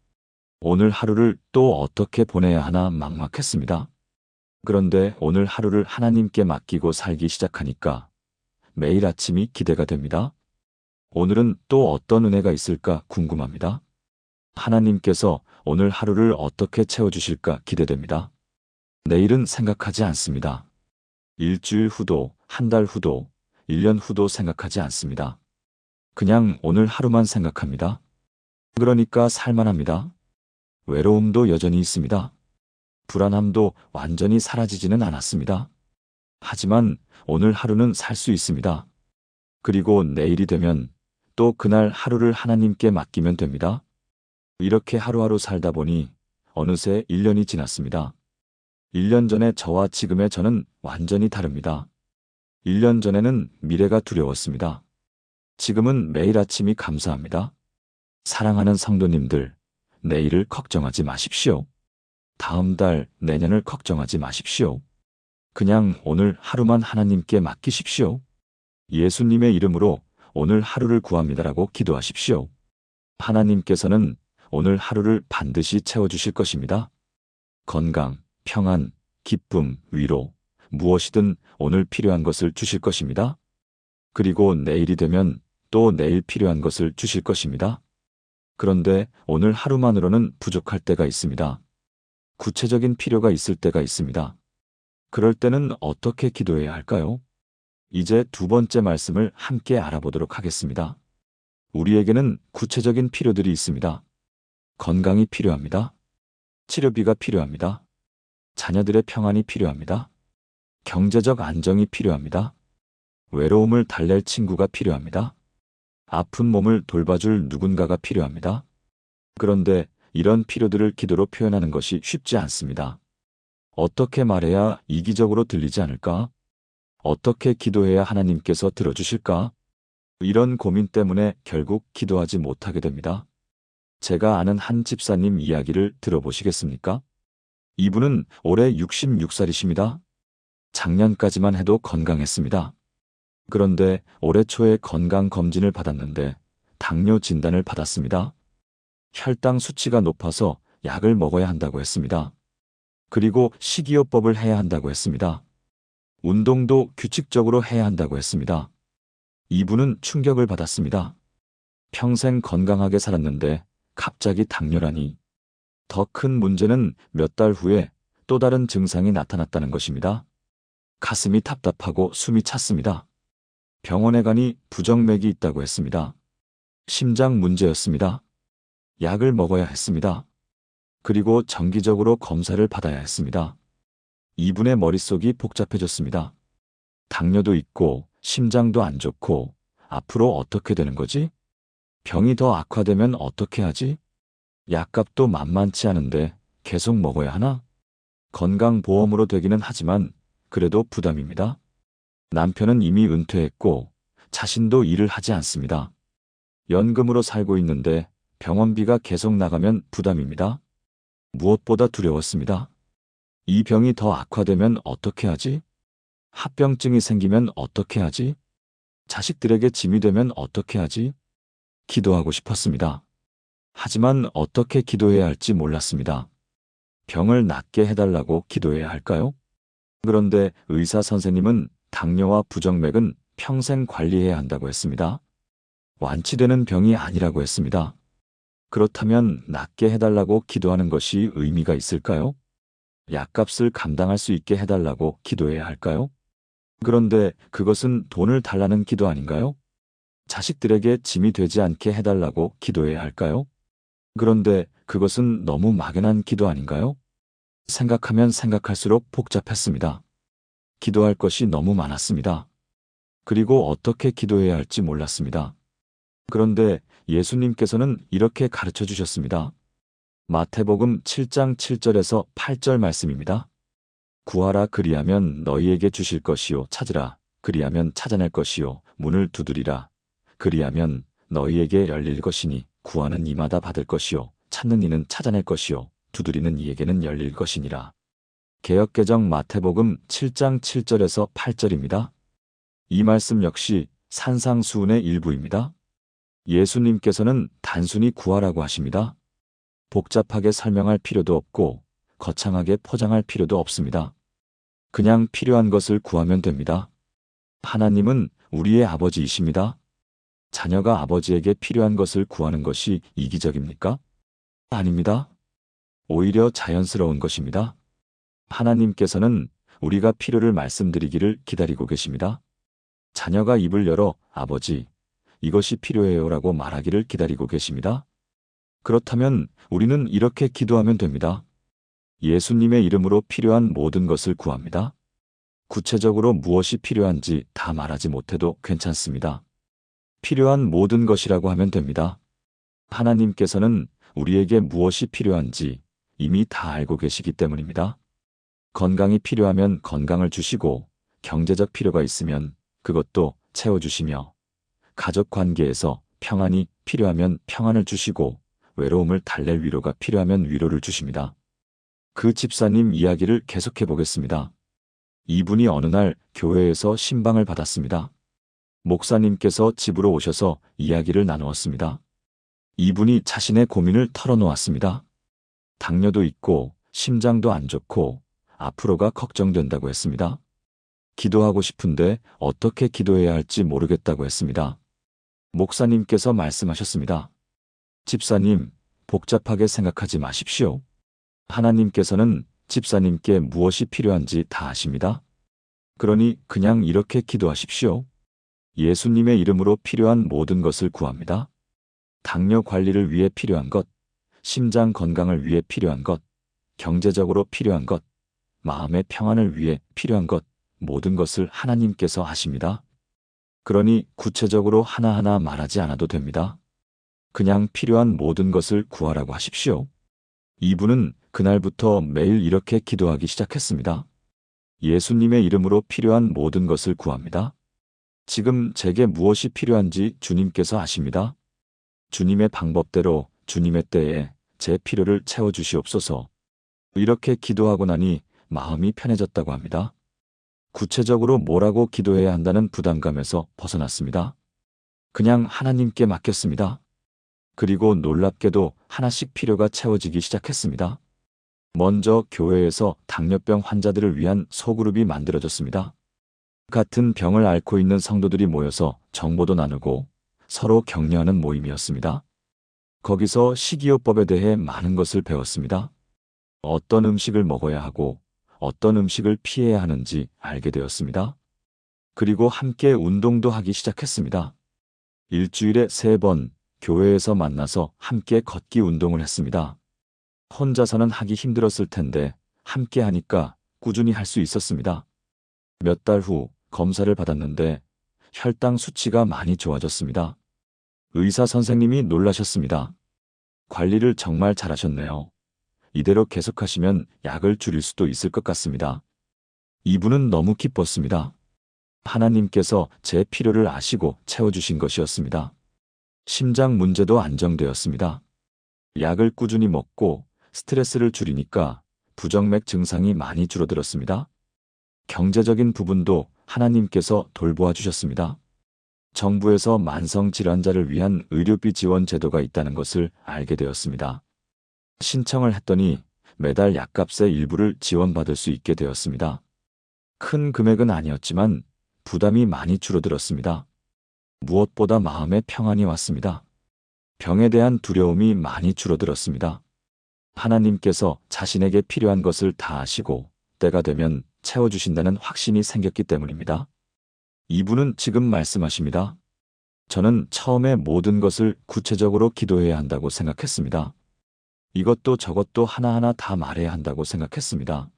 오늘 하루를 또 어떻게 보내야 하나 막막했습니다. 그런데 오늘 하루를 하나님께 맡기고 살기 시작하니까 매일 아침이 기대가 됩니다. 오늘은 또 어떤 은혜가 있을까 궁금합니다. 하나님께서 오늘 하루를 어떻게 채워주실까 기대됩니다. 내일은 생각하지 않습니다. 일주일 후도, 한 달 후도, 1년 후도 생각하지 않습니다. 그냥 오늘 하루만 생각합니다. 그러니까 살만합니다. 외로움도 여전히 있습니다. 불안함도 완전히 사라지지는 않았습니다. 하지만 오늘 하루는 살 수 있습니다. 그리고 내일이 되면 또 그날 하루를 하나님께 맡기면 됩니다. 이렇게 하루하루 살다 보니 어느새 1년이 지났습니다. 1년 전에 저와 지금의 저는 완전히 다릅니다. 1년 전에는 미래가 두려웠습니다. 지금은 매일 아침이 감사합니다. 사랑하는 성도님들, 내일을 걱정하지 마십시오. 다음 달, 내년을 걱정하지 마십시오. 그냥 오늘 하루만 하나님께 맡기십시오. 예수님의 이름으로 오늘 하루를 구합니다라고 기도하십시오. 하나님께서는 오늘 하루를 반드시 채워주실 것입니다. 건강, 평안, 기쁨, 위로, 무엇이든 오늘 필요한 것을 주실 것입니다. 그리고 내일이 되면 또 내일 필요한 것을 주실 것입니다. 그런데 오늘 하루만으로는 부족할 때가 있습니다. 구체적인 필요가 있을 때가 있습니다. 그럴 때는 어떻게 기도해야 할까요? 이제 두 번째 말씀을 함께 알아보도록 하겠습니다. 우리에게는 구체적인 필요들이 있습니다. 건강이 필요합니다. 치료비가 필요합니다. 자녀들의 평안이 필요합니다. 경제적 안정이 필요합니다. 외로움을 달랠 친구가 필요합니다. 아픈 몸을 돌봐줄 누군가가 필요합니다. 그런데 이런 필요들을 기도로 표현하는 것이 쉽지 않습니다. 어떻게 말해야 이기적으로 들리지 않을까? 어떻게 기도해야 하나님께서 들어주실까? 이런 고민 때문에 결국 기도하지 못하게 됩니다. 제가 아는 한 집사님 이야기를 들어보시겠습니까? 이분은 올해 66살이십니다. 작년까지만 해도 건강했습니다. 그런데 올해 초에 건강검진을 받았는데 당뇨 진단을 받았습니다. 혈당 수치가 높아서 약을 먹어야 한다고 했습니다. 그리고 식이요법을 해야 한다고 했습니다. 운동도 규칙적으로 해야 한다고 했습니다. 이분은 충격을 받았습니다. 평생 건강하게 살았는데 갑자기 당뇨라니. 더 큰 문제는 몇 달 후에 또 다른 증상이 나타났다는 것입니다. 가슴이 답답하고 숨이 찼습니다. 병원에 가니 부정맥이 있다고 했습니다. 심장 문제였습니다. 약을 먹어야 했습니다. 그리고 정기적으로 검사를 받아야 했습니다. 이분의 머릿속이 복잡해졌습니다. 당뇨도 있고 심장도 안 좋고 앞으로 어떻게 되는 거지? 병이 더 악화되면 어떻게 하지? 약값도 만만치 않은데 계속 먹어야 하나? 건강보험으로 되기는 하지만 그래도 부담입니다. 남편은 이미 은퇴했고 자신도 일을 하지 않습니다. 연금으로 살고 있는데 병원비가 계속 나가면 부담입니다. 무엇보다 두려웠습니다. 이 병이 더 악화되면 어떻게 하지? 합병증이 생기면 어떻게 하지? 자식들에게 짐이 되면 어떻게 하지? 기도하고 싶었습니다. 하지만 어떻게 기도해야 할지 몰랐습니다. 병을 낫게 해달라고 기도해야 할까요? 그런데 의사 선생님은 당뇨와 부정맥은 평생 관리해야 한다고 했습니다. 완치되는 병이 아니라고 했습니다. 그렇다면 낫게 해달라고 기도하는 것이 의미가 있을까요? 약값을 감당할 수 있게 해달라고 기도해야 할까요? 그런데 그것은 돈을 달라는 기도 아닌가요? 자식들에게 짐이 되지 않게 해달라고 기도해야 할까요? 그런데 그것은 너무 막연한 기도 아닌가요? 생각하면 생각할수록 복잡했습니다. 기도할 것이 너무 많았습니다. 그리고 어떻게 기도해야 할지 몰랐습니다. 그런데 예수님께서는 이렇게 가르쳐 주셨습니다. 마태복음 7장 7절에서 8절 말씀입니다. 구하라 그리하면 너희에게 주실 것이요 찾으라 그리하면 찾아낼 것이요 문을 두드리라 그리하면 너희에게 열릴 것이니 구하는 이마다 받을 것이요 찾는 이는 찾아낼 것이요 두드리는 이에게는 열릴 것이니라. 개역개정 마태복음 7장 7절에서 8절입니다. 이 말씀 역시 산상수훈의 일부입니다. 예수님께서는 단순히 구하라고 하십니다. 복잡하게 설명할 필요도 없고 거창하게 포장할 필요도 없습니다. 그냥 필요한 것을 구하면 됩니다. 하나님은 우리의 아버지이십니다. 자녀가 아버지에게 필요한 것을 구하는 것이 이기적입니까? 아닙니다. 오히려 자연스러운 것입니다. 하나님께서는 우리가 필요를 말씀드리기를 기다리고 계십니다. 자녀가 입을 열어 아버지, 이것이 필요해요라고 말하기를 기다리고 계십니다. 그렇다면 우리는 이렇게 기도하면 됩니다. 예수님의 이름으로 필요한 모든 것을 구합니다. 구체적으로 무엇이 필요한지 다 말하지 못해도 괜찮습니다. 필요한 모든 것이라고 하면 됩니다. 하나님께서는 우리에게 무엇이 필요한지 이미 다 알고 계시기 때문입니다. 건강이 필요하면 건강을 주시고 경제적 필요가 있으면 그것도 채워주시며 가족 관계에서 평안이 필요하면 평안을 주시고 외로움을 달랠 위로가 필요하면 위로를 주십니다. 그 집사님 이야기를 계속해 보겠습니다. 이분이 어느 날 교회에서 신방을 받았습니다. 목사님께서 집으로 오셔서 이야기를 나누었습니다. 이분이 자신의 고민을 털어놓았습니다. 당뇨도 있고 심장도 안 좋고 앞으로가 걱정된다고 했습니다. 기도하고 싶은데 어떻게 기도해야 할지 모르겠다고 했습니다. 목사님께서 말씀하셨습니다. 집사님, 복잡하게 생각하지 마십시오. 하나님께서는 집사님께 무엇이 필요한지 다 아십니다. 그러니 그냥 이렇게 기도하십시오. 예수님의 이름으로 필요한 모든 것을 구합니다. 당뇨 관리를 위해 필요한 것, 심장 건강을 위해 필요한 것, 경제적으로 필요한 것, 마음의 평안을 위해 필요한 것, 모든 것을 하나님께서 하십니다. 그러니 구체적으로 하나하나 말하지 않아도 됩니다. 그냥 필요한 모든 것을 구하라고 하십시오. 이분은 그날부터 매일 이렇게 기도하기 시작했습니다. 예수님의 이름으로 필요한 모든 것을 구합니다. 지금 제게 무엇이 필요한지 주님께서 아십니다. 주님의 방법대로 주님의 때에 제 필요를 채워주시옵소서. 이렇게 기도하고 나니 마음이 편해졌다고 합니다. 구체적으로 뭐라고 기도해야 한다는 부담감에서 벗어났습니다. 그냥 하나님께 맡겼습니다. 그리고 놀랍게도 하나씩 필요가 채워지기 시작했습니다. 먼저 교회에서 당뇨병 환자들을 위한 소그룹이 만들어졌습니다. 같은 병을 앓고 있는 성도들이 모여서 정보도 나누고 서로 격려하는 모임이었습니다. 거기서 식이요법에 대해 많은 것을 배웠습니다. 어떤 음식을 먹어야 하고 어떤 음식을 피해야 하는지 알게 되었습니다. 그리고 함께 운동도 하기 시작했습니다. 일주일에 3번 교회에서 만나서 함께 걷기 운동을 했습니다. 혼자서는 하기 힘들었을 텐데 함께 하니까 꾸준히 할 수 있었습니다. 몇 달 후 검사를 받았는데 혈당 수치가 많이 좋아졌습니다. 의사 선생님이 놀라셨습니다. 관리를 정말 잘하셨네요. 이대로 계속하시면 약을 줄일 수도 있을 것 같습니다. 이분은 너무 기뻤습니다. 하나님께서 제 필요를 아시고 채워주신 것이었습니다. 심장 문제도 안정되었습니다. 약을 꾸준히 먹고 스트레스를 줄이니까 부정맥 증상이 많이 줄어들었습니다. 경제적인 부분도 하나님께서 돌보아 주셨습니다. 정부에서 만성질환자를 위한 의료비 지원 제도가 있다는 것을 알게 되었습니다. 신청을 했더니 매달 약값의 일부를 지원받을 수 있게 되었습니다. 큰 금액은 아니었지만 부담이 많이 줄어들었습니다. 무엇보다 마음의 평안이 왔습니다. 병에 대한 두려움이 많이 줄어들었습니다. 하나님께서 자신에게 필요한 것을 다 아시고 때가 되면 채워주신다는 확신이 생겼기 때문입니다. 이분은 지금 말씀하십니다. 저는 처음에 모든 것을 구체적으로 기도해야 한다고 생각했습니다. 이것도 저것도 하나하나 다 말해야 한다고 생각했습니다.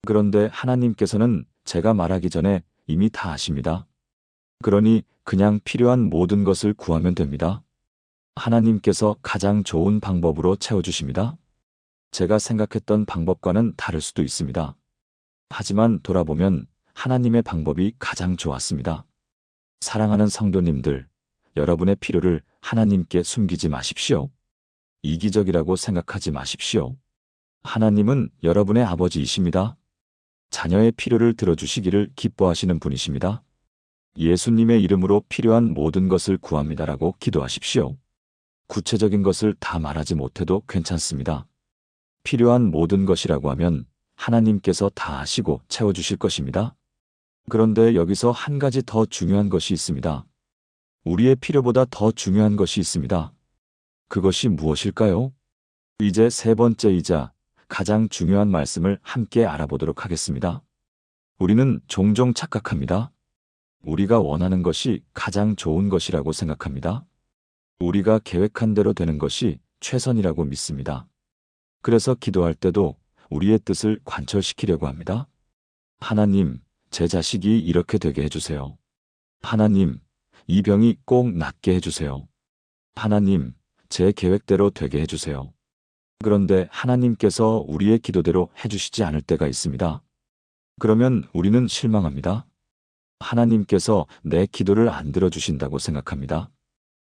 그런데 하나님께서는 제가 말하기 전에 이미 다 아십니다. 그러니 그냥 필요한 모든 것을 구하면 됩니다. 하나님께서 가장 좋은 방법으로 채워주십니다. 제가 생각했던 방법과는 다를 수도 있습니다. 하지만 돌아보면 하나님의 방법이 가장 좋았습니다. 사랑하는 성도님들, 여러분의 필요를 하나님께 숨기지 마십시오. 이기적이라고 생각하지 마십시오. 하나님은 여러분의 아버지이십니다. 자녀의 필요를 들어주시기를 기뻐하시는 분이십니다. 예수님의 이름으로 필요한 모든 것을 구합니다라고 기도하십시오. 구체적인 것을 다 말하지 못해도 괜찮습니다. 필요한 모든 것이라고 하면 하나님께서 다 아시고 채워주실 것입니다. 그런데 여기서 한 가지 더 중요한 것이 있습니다. 우리의 필요보다 더 중요한 것이 있습니다. 그것이 무엇일까요? 이제 세 번째이자 가장 중요한 말씀을 함께 알아보도록 하겠습니다. 우리는 종종 착각합니다. 우리가 원하는 것이 가장 좋은 것이라고 생각합니다. 우리가 계획한 대로 되는 것이 최선이라고 믿습니다. 그래서 기도할 때도 우리의 뜻을 관철시키려고 합니다. 하나님, 제 자식이 이렇게 되게 해주세요. 하나님, 이 병이 꼭 낫게 해주세요. 하나님, 제 계획대로 되게 해주세요. 그런데 하나님께서 우리의 기도대로 해주시지 않을 때가 있습니다. 그러면 우리는 실망합니다. 하나님께서 내 기도를 안 들어주신다고 생각합니다.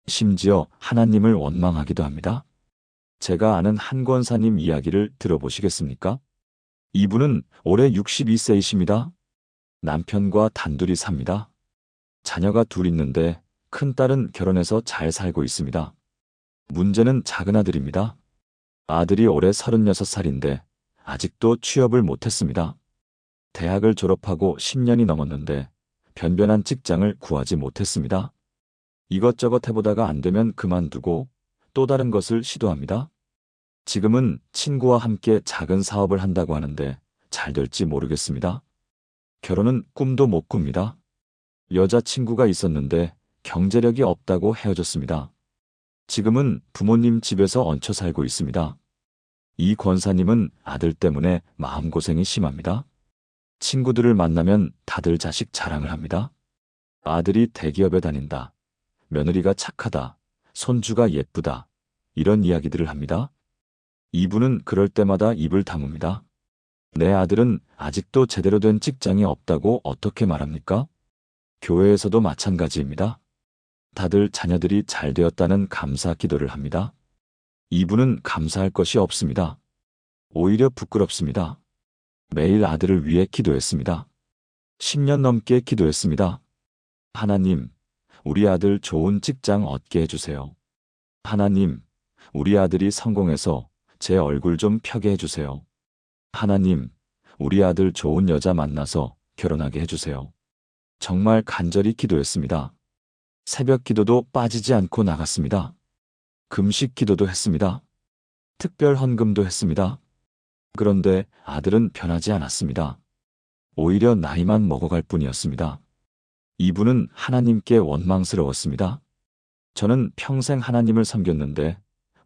심지어 하나님을 원망하기도 합니다. 제가 아는 한 권사님 이야기를 들어보시겠습니까? 이분은 올해 62세이십니다. 남편과 단둘이 삽니다. 자녀가 둘 있는데 큰딸은 결혼해서 잘 살고 있습니다. 문제는 작은 아들입니다. 아들이 올해 36살인데 아직도 취업을 못했습니다. 대학을 졸업하고 10년이 넘었는데 변변한 직장을 구하지 못했습니다. 이것저것 해보다가 안 되면 그만두고 또 다른 것을 시도합니다. 지금은 친구와 함께 작은 사업을 한다고 하는데 잘 될지 모르겠습니다. 결혼은 꿈도 못 꿉니다. 여자친구가 있었는데 경제력이 없다고 헤어졌습니다. 지금은 부모님 집에서 얹혀 살고 있습니다. 이 권사님은 아들 때문에 마음고생이 심합니다. 친구들을 만나면 다들 자식 자랑을 합니다. 아들이 대기업에 다닌다. 며느리가 착하다. 손주가 예쁘다. 이런 이야기들을 합니다. 이분은 그럴 때마다 입을 다뭅니다. 내 아들은 아직도 제대로 된 직장이 없다고 어떻게 말합니까? 교회에서도 마찬가지입니다. 다들 자녀들이 잘 되었다는 감사 기도를 합니다. 이분은 감사할 것이 없습니다. 오히려 부끄럽습니다. 매일 아들을 위해 기도했습니다. 10년 넘게 기도했습니다. 하나님, 우리 아들 좋은 직장 얻게 해주세요. 하나님, 우리 아들이 성공해서 제 얼굴 좀 펴게 해주세요. 하나님, 우리 아들 좋은 여자 만나서 결혼하게 해주세요. 정말 간절히 기도했습니다. 새벽 기도도 빠지지 않고 나갔습니다. 금식 기도도 했습니다. 특별 헌금도 했습니다. 그런데 아들은 변하지 않았습니다. 오히려 나이만 먹어갈 뿐이었습니다. 이분은 하나님께 원망스러웠습니다. 저는 평생 하나님을 섬겼는데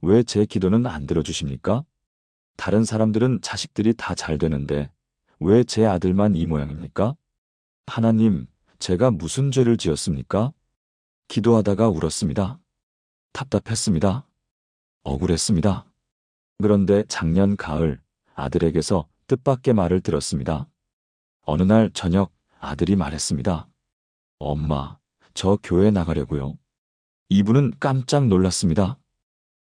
왜 제 기도는 안 들어주십니까? 다른 사람들은 자식들이 다 잘 되는데 왜 제 아들만 이 모양입니까? 하나님, 제가 무슨 죄를 지었습니까? 기도하다가 울었습니다. 답답했습니다. 억울했습니다. 그런데 작년 가을 아들에게서 뜻밖의 말을 들었습니다. 어느 날 저녁 아들이 말했습니다. 엄마, 저 교회 나가려고요. 이분은 깜짝 놀랐습니다.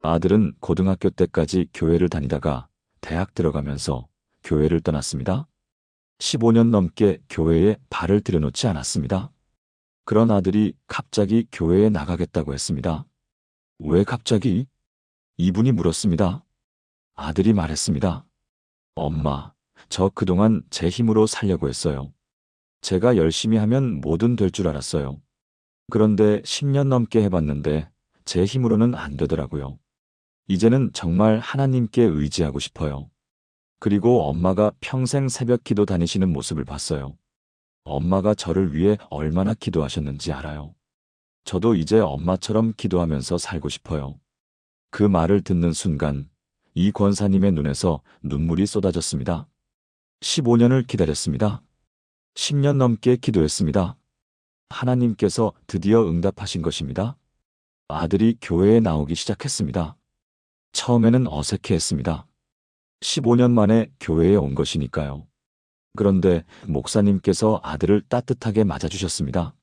아들은 고등학교 때까지 교회를 다니다가 대학 들어가면서 교회를 떠났습니다. 15년 넘게 교회에 발을 들여놓지 않았습니다. 그런 아들이 갑자기 교회에 나가겠다고 했습니다. 왜 갑자기? 이분이 물었습니다. 아들이 말했습니다. 엄마, 저 그동안 제 힘으로 살려고 했어요. 제가 열심히 하면 뭐든 될 줄 알았어요. 그런데 10년 넘게 해봤는데 제 힘으로는 안 되더라고요. 이제는 정말 하나님께 의지하고 싶어요. 그리고 엄마가 평생 새벽 기도 다니시는 모습을 봤어요. 엄마가 저를 위해 얼마나 기도하셨는지 알아요. 저도 이제 엄마처럼 기도하면서 살고 싶어요. 그 말을 듣는 순간 이 권사님의 눈에서 눈물이 쏟아졌습니다. 15년을 기다렸습니다. 10년 넘게 기도했습니다. 하나님께서 드디어 응답하신 것입니다. 아들이 교회에 나오기 시작했습니다. 처음에는 어색해했습니다. 15년 만에 교회에 온 것이니까요. 그런데 목사님께서 아들을 따뜻하게 맞아주셨습니다.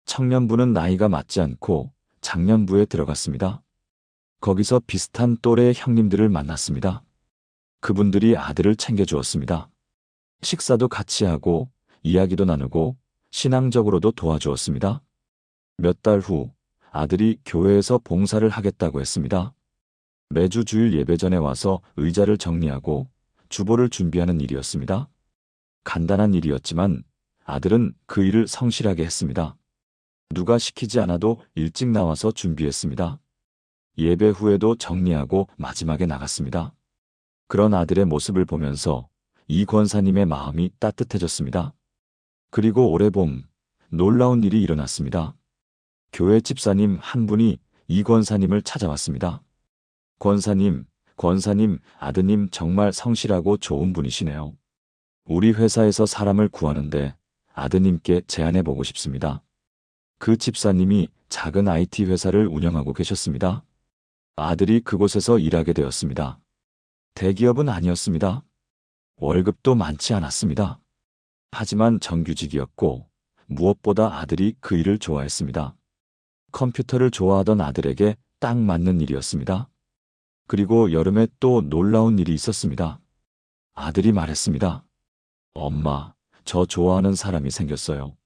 청년부는 나이가 맞지 않고 장년부에 들어갔습니다. 거기서 비슷한 또래의 형님들을 만났습니다. 그분들이 아들을 챙겨주었습니다. 식사도 같이 하고 이야기도 나누고 신앙적으로도 도와주었습니다. 몇 달 후 아들이 교회에서 봉사를 하겠다고 했습니다. 매주 주일 예배 전에 와서 의자를 정리하고 주보를 준비하는 일이었습니다. 간단한 일이었지만 아들은 그 일을 성실하게 했습니다. 누가 시키지 않아도 일찍 나와서 준비했습니다. 예배 후에도 정리하고 마지막에 나갔습니다. 그런 아들의 모습을 보면서 이 권사님의 마음이 따뜻해졌습니다. 그리고 올해 봄 놀라운 일이 일어났습니다. 교회 집사님 한 분이 이 권사님을 찾아왔습니다. 권사님, 아드님 정말 성실하고 좋은 분이시네요. 우리 회사에서 사람을 구하는데 아드님께 제안해보고 싶습니다. 그 집사님이 작은 IT 회사를 운영하고 계셨습니다. 아들이 그곳에서 일하게 되었습니다. 대기업은 아니었습니다. 월급도 많지 않았습니다. 하지만 정규직이었고 무엇보다 아들이 그 일을 좋아했습니다. 컴퓨터를 좋아하던 아들에게 딱 맞는 일이었습니다. 그리고 여름에 또 놀라운 일이 있었습니다. 아들이 말했습니다. 엄마, 저 좋아하는 사람이 생겼어요.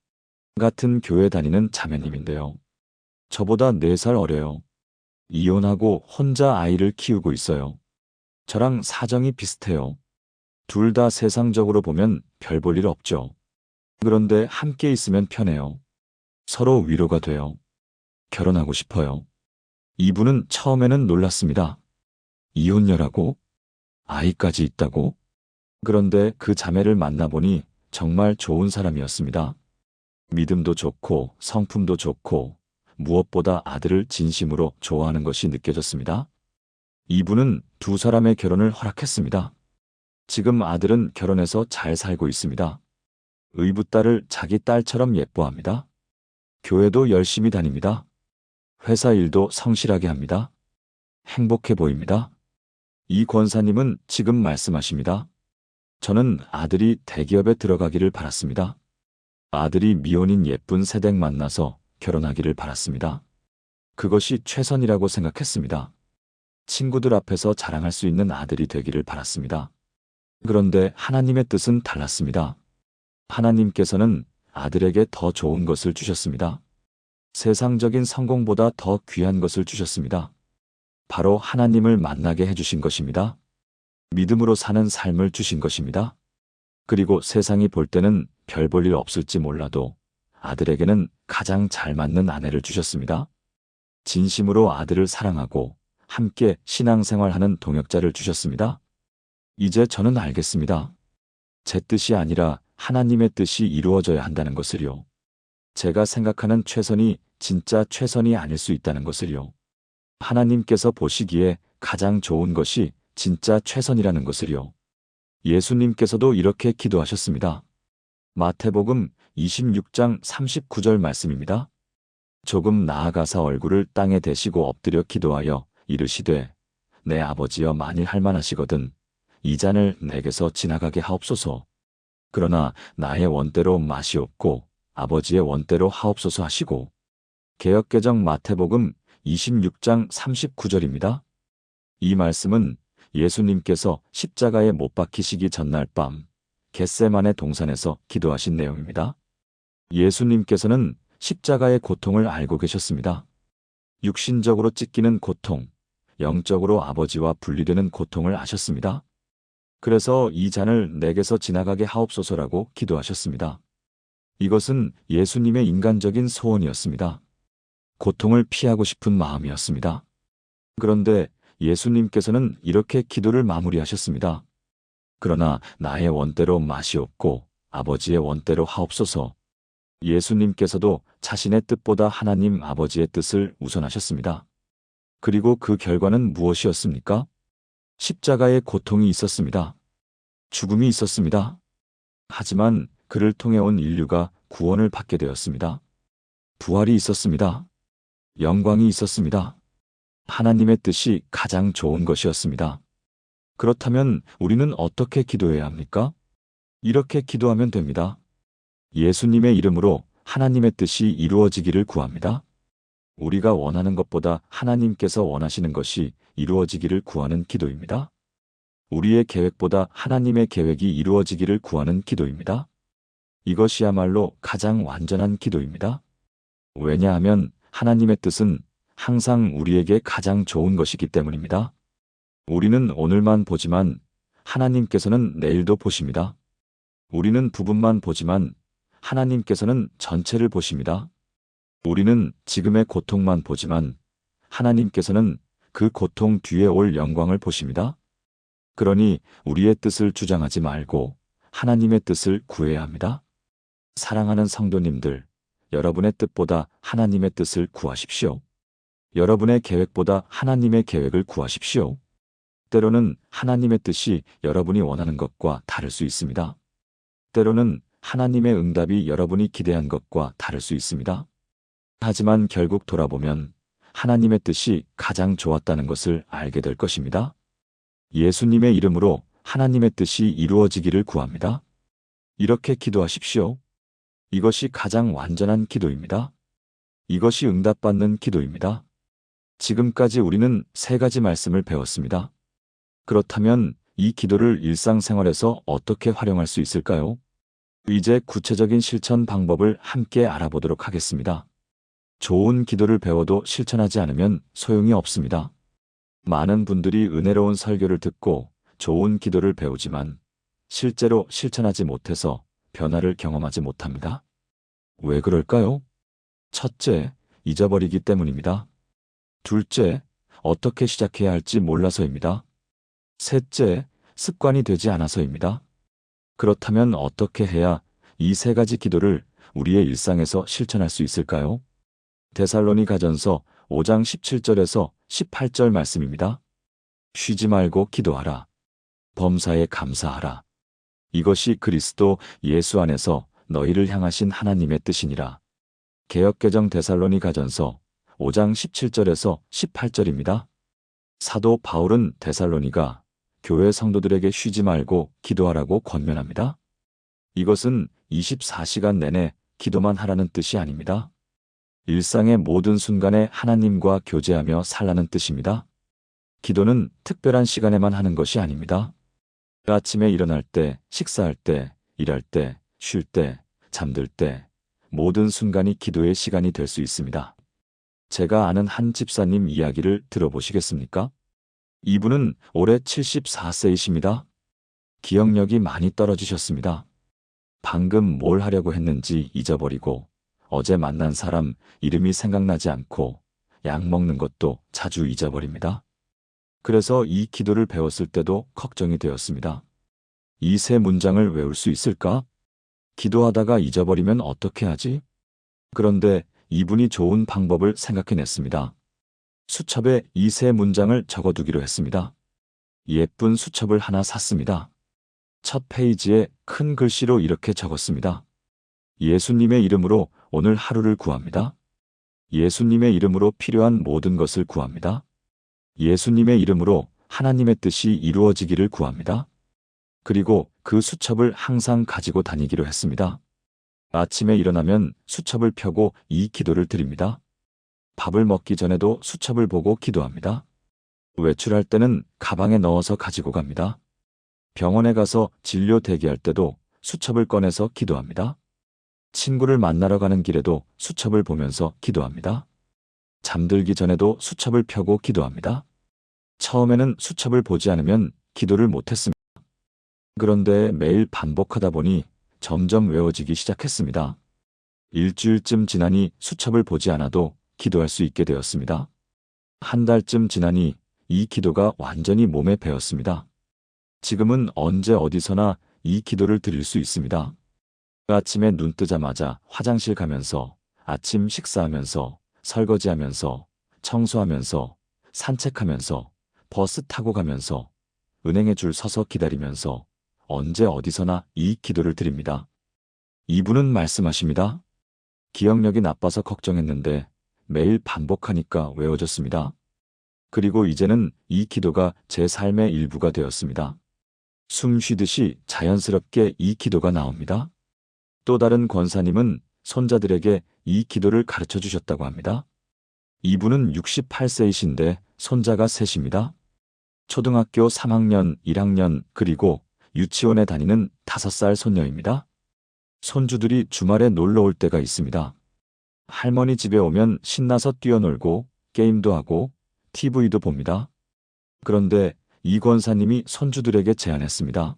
같은 교회 다니는 자매님인데요. 저보다 4살 어려요. 이혼하고 혼자 아이를 키우고 있어요. 저랑 사정이 비슷해요. 둘 다 세상적으로 보면 별 볼 일 없죠. 그런데 함께 있으면 편해요. 서로 위로가 돼요. 결혼하고 싶어요. 이분은 처음에는 놀랐습니다. 이혼녀라고? 아이까지 있다고? 그런데 그 자매를 만나보니 정말 좋은 사람이었습니다. 믿음도 좋고 성품도 좋고 무엇보다 아들을 진심으로 좋아하는 것이 느껴졌습니다. 이분은 2사람의 결혼을 허락했습니다. 지금 아들은 결혼해서 잘 살고 있습니다. 의붓딸을 자기 딸처럼 예뻐합니다. 교회도 열심히 다닙니다. 회사 일도 성실하게 합니다. 행복해 보입니다. 이 권사님은 지금 말씀하십니다. 저는 아들이 대기업에 들어가기를 바랐습니다. 아들이 미혼인 예쁜 새댁 만나서 결혼하기를 바랐습니다. 그것이 최선이라고 생각했습니다. 친구들 앞에서 자랑할 수 있는 아들이 되기를 바랐습니다. 그런데 하나님의 뜻은 달랐습니다. 하나님께서는 아들에게 더 좋은 것을 주셨습니다. 세상적인 성공보다 더 귀한 것을 주셨습니다. 바로 하나님을 만나게 해주신 것입니다. 믿음으로 사는 삶을 주신 것입니다. 그리고 세상이 볼 때는 별 볼 일 없을지 몰라도 아들에게는 가장 잘 맞는 아내를 주셨습니다. 진심으로 아들을 사랑하고 함께 신앙생활하는 동역자를 주셨습니다. 이제 저는 알겠습니다. 제 뜻이 아니라 하나님의 뜻이 이루어져야 한다는 것을요. 제가 생각하는 최선이 진짜 최선이 아닐 수 있다는 것을요. 하나님께서 보시기에 가장 좋은 것이 진짜 최선이라는 것을요. 예수님께서도 이렇게 기도하셨습니다. 마태복음 26장 39절 말씀입니다. 조금 나아가사 얼굴을 땅에 대시고 엎드려 기도하여 이르시되 내 아버지여 만일 할만하시거든 이 잔을 내게서 지나가게 하옵소서. 그러나 나의 원대로 마시옵고 아버지의 원대로 하옵소서 하시고. 개역개정 마태복음 26장 39절입니다. 이 말씀은 예수님께서 십자가에 못 박히시기 전날 밤 겟세마네 동산에서 기도하신 내용입니다. 예수님께서는 십자가의 고통을 알고 계셨습니다. 육신적으로 찢기는 고통, 영적으로 아버지와 분리되는 고통을 아셨습니다. 그래서 이 잔을 내게서 지나가게 하옵소서라고 기도하셨습니다. 이것은 예수님의 인간적인 소원이었습니다. 고통을 피하고 싶은 마음이었습니다. 그런데 예수님께서는 이렇게 기도를 마무리하셨습니다. 그러나 나의 원대로 마시옵고 아버지의 원대로 하옵소서. 예수님께서도 자신의 뜻보다 하나님 아버지의 뜻을 우선하셨습니다. 그리고 그 결과는 무엇이었습니까? 십자가의 고통이 있었습니다. 죽음이 있었습니다. 하지만 그를 통해 온 인류가 구원을 받게 되었습니다. 부활이 있었습니다. 영광이 있었습니다. 하나님의 뜻이 가장 좋은 것이었습니다. 그렇다면 우리는 어떻게 기도해야 합니까? 이렇게 기도하면 됩니다. 예수님의 이름으로 하나님의 뜻이 이루어지기를 구합니다. 우리가 원하는 것보다 하나님께서 원하시는 것이 이루어지기를 구하는 기도입니다. 우리의 계획보다 하나님의 계획이 이루어지기를 구하는 기도입니다. 이것이야말로 가장 완전한 기도입니다. 왜냐하면 하나님의 뜻은 항상 우리에게 가장 좋은 것이기 때문입니다. 우리는 오늘만 보지만 하나님께서는 내일도 보십니다. 우리는 부분만 보지만 하나님께서는 전체를 보십니다. 우리는 지금의 고통만 보지만 하나님께서는 그 고통 뒤에 올 영광을 보십니다. 그러니 우리의 뜻을 주장하지 말고 하나님의 뜻을 구해야 합니다. 사랑하는 성도님들, 여러분의 뜻보다 하나님의 뜻을 구하십시오. 여러분의 계획보다 하나님의 계획을 구하십시오. 때로는 하나님의 뜻이 여러분이 원하는 것과 다를 수 있습니다. 때로는 하나님의 응답이 여러분이 기대한 것과 다를 수 있습니다. 하지만 결국 돌아보면 하나님의 뜻이 가장 좋았다는 것을 알게 될 것입니다. 예수님의 이름으로 하나님의 뜻이 이루어지기를 구합니다. 이렇게 기도하십시오. 이것이 가장 완전한 기도입니다. 이것이 응답받는 기도입니다. 지금까지 우리는 세 가지 말씀을 배웠습니다. 그렇다면 이 기도를 일상생활에서 어떻게 활용할 수 있을까요? 이제 구체적인 실천 방법을 함께 알아보도록 하겠습니다. 좋은 기도를 배워도 실천하지 않으면 소용이 없습니다. 많은 분들이 은혜로운 설교를 듣고 좋은 기도를 배우지만 실제로 실천하지 못해서 변화를 경험하지 못합니다. 왜 그럴까요? 첫째, 잊어버리기 때문입니다. 둘째, 어떻게 시작해야 할지 몰라서입니다. 셋째, 습관이 되지 않아서입니다. 그렇다면 어떻게 해야 이 세 가지 기도를 우리의 일상에서 실천할 수 있을까요? 데살로니가전서 5장 17절에서 18절 말씀입니다. 쉬지 말고 기도하라. 범사에 감사하라. 이것이 그리스도 예수 안에서 너희를 향하신 하나님의 뜻이니라. 개역개정 데살로니가전서 5장 17절에서 18절입니다. 사도 바울은 데살로니가 교회 성도들에게 쉬지 말고 기도하라고 권면합니다. 이것은 24시간 내내 기도만 하라는 뜻이 아닙니다. 일상의 모든 순간에 하나님과 교제하며 살라는 뜻입니다. 기도는 특별한 시간에만 하는 것이 아닙니다. 아침에 일어날 때, 식사할 때, 일할 때, 쉴 때, 잠들 때, 모든 순간이 기도의 시간이 될 수 있습니다. 제가 아는 한 집사님 이야기를 들어보시겠습니까? 이분은 올해 74세이십니다. 기억력이 많이 떨어지셨습니다. 방금 뭘 하려고 했는지 잊어버리고 어제 만난 사람 이름이 생각나지 않고 약 먹는 것도 자주 잊어버립니다. 그래서 이 기도를 배웠을 때도 걱정이 되었습니다. 이 세 문장을 외울 수 있을까? 기도하다가 잊어버리면 어떻게 하지? 그런데 이분이 좋은 방법을 생각해냈습니다. 수첩에 이 세 문장을 적어두기로 했습니다. 예쁜 수첩을 하나 샀습니다. 첫 페이지에 큰 글씨로 이렇게 적었습니다. 예수님의 이름으로 오늘 하루를 구합니다. 예수님의 이름으로 필요한 모든 것을 구합니다. 예수님의 이름으로 하나님의 뜻이 이루어지기를 구합니다. 그리고 그 수첩을 항상 가지고 다니기로 했습니다. 아침에 일어나면 수첩을 펴고 이 기도를 드립니다. 밥을 먹기 전에도 수첩을 보고 기도합니다. 외출할 때는 가방에 넣어서 가지고 갑니다. 병원에 가서 진료 대기할 때도 수첩을 꺼내서 기도합니다. 친구를 만나러 가는 길에도 수첩을 보면서 기도합니다. 잠들기 전에도 수첩을 펴고 기도합니다. 처음에는 수첩을 보지 않으면 기도를 못했습니다. 그런데 매일 반복하다 보니 점점 외워지기 시작했습니다. 일주일쯤 지나니 수첩을 보지 않아도 기도할 수 있게 되었습니다. 한 달쯤 지나니 이 기도가 완전히 몸에 배었습니다. 지금은 언제 어디서나 이 기도를 드릴 수 있습니다. 아침에 눈 뜨자마자 화장실 가면서, 아침 식사하면서, 설거지하면서, 청소하면서, 산책하면서, 버스 타고 가면서, 은행에 줄 서서 기다리면서, 언제 어디서나 이 기도를 드립니다. 이분은 말씀하십니다. 기억력이 나빠서 걱정했는데 매일 반복하니까 외워졌습니다. 그리고 이제는 이 기도가 제 삶의 일부가 되었습니다. 숨 쉬듯이 자연스럽게 이 기도가 나옵니다. 또 다른 권사님은 손자들에게 이 기도를 가르쳐 주셨다고 합니다. 이분은 68세이신데 손자가 셋입니다. 초등학교 3학년, 1학년, 그리고 유치원에 다니는 5살 손녀입니다. 손주들이 주말에 놀러 올 때가 있습니다. 할머니 집에 오면 신나서 뛰어놀고 게임도 하고 TV도 봅니다. 그런데 이 권사님이 손주들에게 제안했습니다.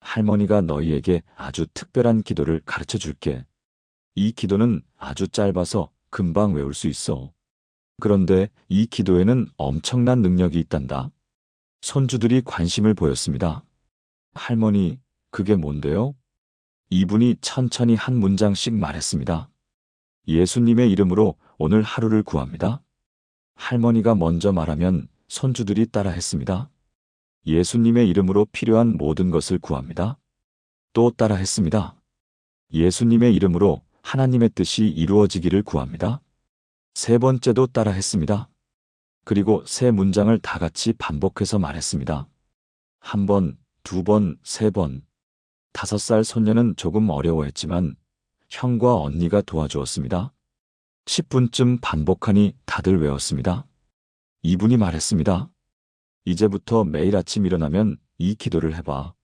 할머니가 너희에게 아주 특별한 기도를 가르쳐 줄게. 이 기도는 아주 짧아서 금방 외울 수 있어. 그런데 이 기도에는 엄청난 능력이 있단다. 손주들이 관심을 보였습니다. 할머니, 그게 뭔데요? 이분이 천천히 한 문장씩 말했습니다. 예수님의 이름으로 오늘 하루를 구합니다. 할머니가 먼저 말하면 손주들이 따라 했습니다. 예수님의 이름으로 필요한 모든 것을 구합니다. 또 따라 했습니다. 예수님의 이름으로 하나님의 뜻이 이루어지기를 구합니다. 세 번째도 따라 했습니다. 그리고 세 문장을 다 같이 반복해서 말했습니다. 한 번, 두 번, 세 번. 5살 손녀는 조금 어려워했지만 형과 언니가 도와주었습니다. 10분쯤 반복하니 다들 외웠습니다. 이분이 말했습니다. 이제부터 매일 아침 일어나면 이 기도를 해봐.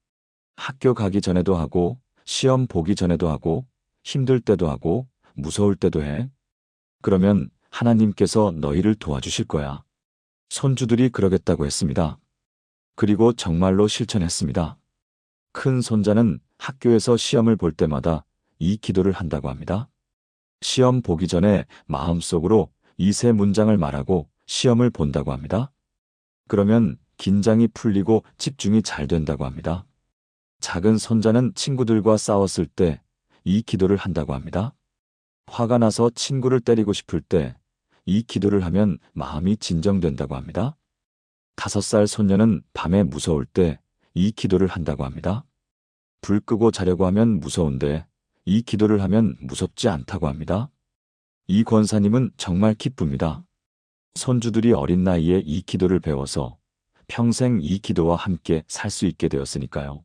학교 가기 전에도 하고, 시험 보기 전에도 하고, 힘들 때도 하고, 무서울 때도 해. 그러면 하나님께서 너희를 도와주실 거야. 손주들이 그러겠다고 했습니다. 그리고 정말로 실천했습니다. 큰 손자는 학교에서 시험을 볼 때마다 이 기도를 한다고 합니다. 시험 보기 전에 마음속으로 이 세 문장을 말하고 시험을 본다고 합니다. 그러면 긴장이 풀리고 집중이 잘 된다고 합니다. 작은 손자는 친구들과 싸웠을 때 이 기도를 한다고 합니다. 화가 나서 친구를 때리고 싶을 때 이 기도를 하면 마음이 진정된다고 합니다. 5살 손녀는 밤에 무서울 때 이 기도를 한다고 합니다. 불 끄고 자려고 하면 무서운데 이 기도를 하면 무섭지 않다고 합니다. 이 권사님은 정말 기쁩니다. 손주들이 어린 나이에 이 기도를 배워서 평생 이 기도와 함께 살 수 있게 되었으니까요.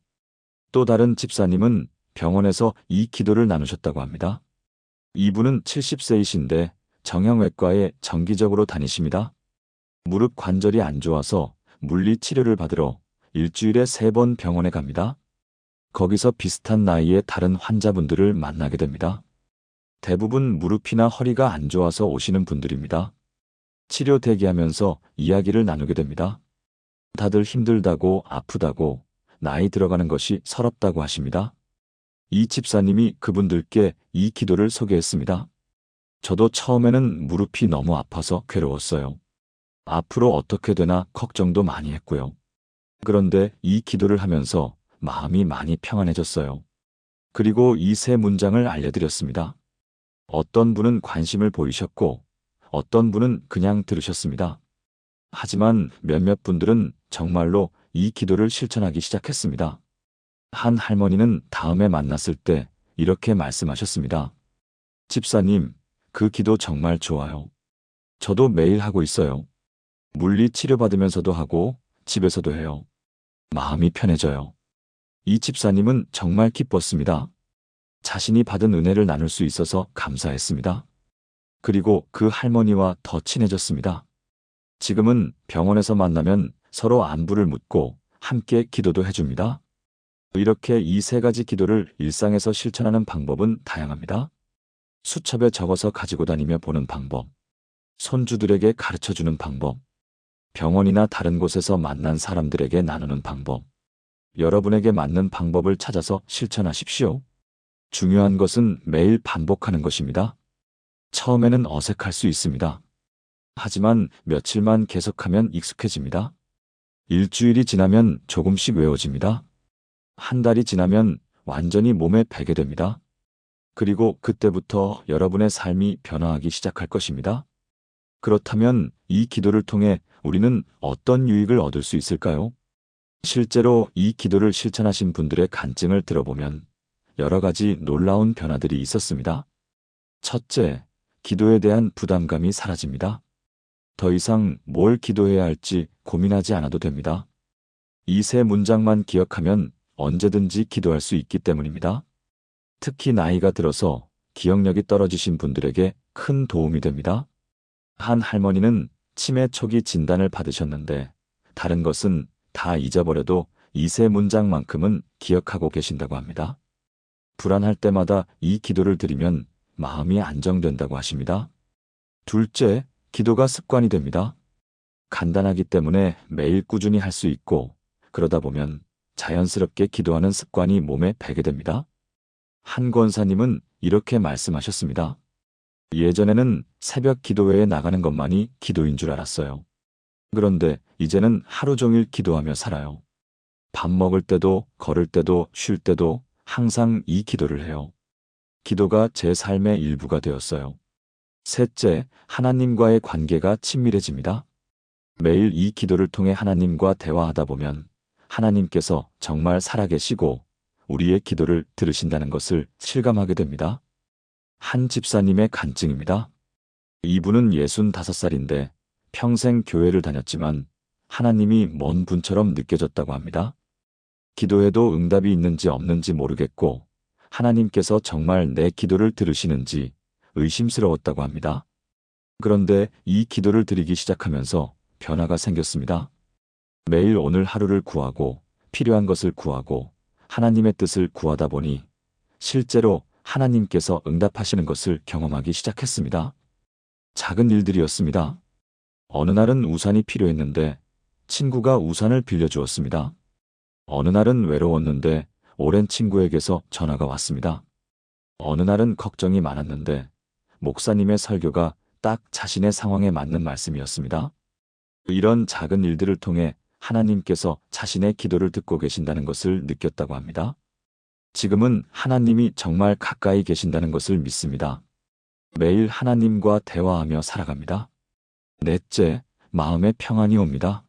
또 다른 집사님은 병원에서 이 기도를 나누셨다고 합니다. 이분은 70세이신데 정형외과에 정기적으로 다니십니다. 무릎 관절이 안 좋아서 물리 치료를 받으러 일주일에 3번 병원에 갑니다. 거기서 비슷한 나이의 다른 환자분들을 만나게 됩니다. 대부분 무릎이나 허리가 안 좋아서 오시는 분들입니다. 치료 대기하면서 이야기를 나누게 됩니다. 다들 힘들다고 아프다고 나이 들어가는 것이 서럽다고 하십니다. 이 집사님이 그분들께 이 기도를 소개했습니다. 저도 처음에는 무릎이 너무 아파서 괴로웠어요. 앞으로 어떻게 되나 걱정도 많이 했고요. 그런데 이 기도를 하면서 마음이 많이 평안해졌어요. 그리고 이 세 문장을 알려드렸습니다. 어떤 분은 관심을 보이셨고 어떤 분은 그냥 들으셨습니다. 하지만 몇몇 분들은 정말로 이 기도를 실천하기 시작했습니다. 한 할머니는 다음에 만났을 때 이렇게 말씀하셨습니다. 집사님, 그 기도 정말 좋아요. 저도 매일 하고 있어요. 물리 치료받으면서도 하고 집에서도 해요. 마음이 편해져요. 이 집사님은 정말 기뻤습니다. 자신이 받은 은혜를 나눌 수 있어서 감사했습니다. 그리고 그 할머니와 더 친해졌습니다. 지금은 병원에서 만나면 서로 안부를 묻고 함께 기도도 해줍니다. 이렇게 이 3가지 기도를 일상에서 실천하는 방법은 다양합니다. 수첩에 적어서 가지고 다니며 보는 방법, 손주들에게 가르쳐주는 방법, 병원이나 다른 곳에서 만난 사람들에게 나누는 방법, 여러분에게 맞는 방법을 찾아서 실천하십시오. 중요한 것은 매일 반복하는 것입니다. 처음에는 어색할 수 있습니다. 하지만 며칠만 계속하면 익숙해집니다. 일주일이 지나면 조금씩 외워집니다. 한 달이 지나면 완전히 몸에 배게 됩니다. 그리고 그때부터 여러분의 삶이 변화하기 시작할 것입니다. 그렇다면 이 기도를 통해 우리는 어떤 유익을 얻을 수 있을까요? 실제로 이 기도를 실천하신 분들의 간증을 들어보면 여러 가지 놀라운 변화들이 있었습니다. 첫째, 기도에 대한 부담감이 사라집니다. 더 이상 뭘 기도해야 할지 고민하지 않아도 됩니다. 이 세 문장만 기억하면 언제든지 기도할 수 있기 때문입니다. 특히 나이가 들어서 기억력이 떨어지신 분들에게 큰 도움이 됩니다. 한 할머니는 치매 초기 진단을 받으셨는데 다른 것은 다 잊어버려도 이 세 문장만큼은 기억하고 계신다고 합니다. 불안할 때마다 이 기도를 드리면 마음이 안정된다고 하십니다. 둘째, 기도가 습관이 됩니다. 간단하기 때문에 매일 꾸준히 할 수 있고 그러다 보면 자연스럽게 기도하는 습관이 몸에 배게 됩니다. 한 권사님은 이렇게 말씀하셨습니다. 예전에는 새벽 기도회에 나가는 것만이 기도인 줄 알았어요. 그런데 이제는 하루 종일 기도하며 살아요. 밥 먹을 때도, 걸을 때도, 쉴 때도 항상 이 기도를 해요. 기도가 제 삶의 일부가 되었어요. 셋째, 하나님과의 관계가 친밀해집니다. 매일 이 기도를 통해 하나님과 대화하다 보면 하나님께서 정말 살아계시고 우리의 기도를 들으신다는 것을 실감하게 됩니다. 한 집사님의 간증입니다. 이분은 65살인데 평생 교회를 다녔지만 하나님이 먼 분처럼 느껴졌다고 합니다. 기도해도 응답이 있는지 없는지 모르겠고 하나님께서 정말 내 기도를 들으시는지 의심스러웠다고 합니다. 그런데 이 기도를 드리기 시작하면서 변화가 생겼습니다. 매일 오늘 하루를 구하고 필요한 것을 구하고 하나님의 뜻을 구하다 보니 실제로 하나님께서 응답하시는 것을 경험하기 시작했습니다. 작은 일들이었습니다. 어느 날은 우산이 필요했는데 친구가 우산을 빌려주었습니다. 어느 날은 외로웠는데 오랜 친구에게서 전화가 왔습니다. 어느 날은 걱정이 많았는데 목사님의 설교가 딱 자신의 상황에 맞는 말씀이었습니다. 이런 작은 일들을 통해 하나님께서 자신의 기도를 듣고 계신다는 것을 느꼈다고 합니다. 지금은 하나님이 정말 가까이 계신다는 것을 믿습니다. 매일 하나님과 대화하며 살아갑니다. 넷째, 마음의 평안이 옵니다.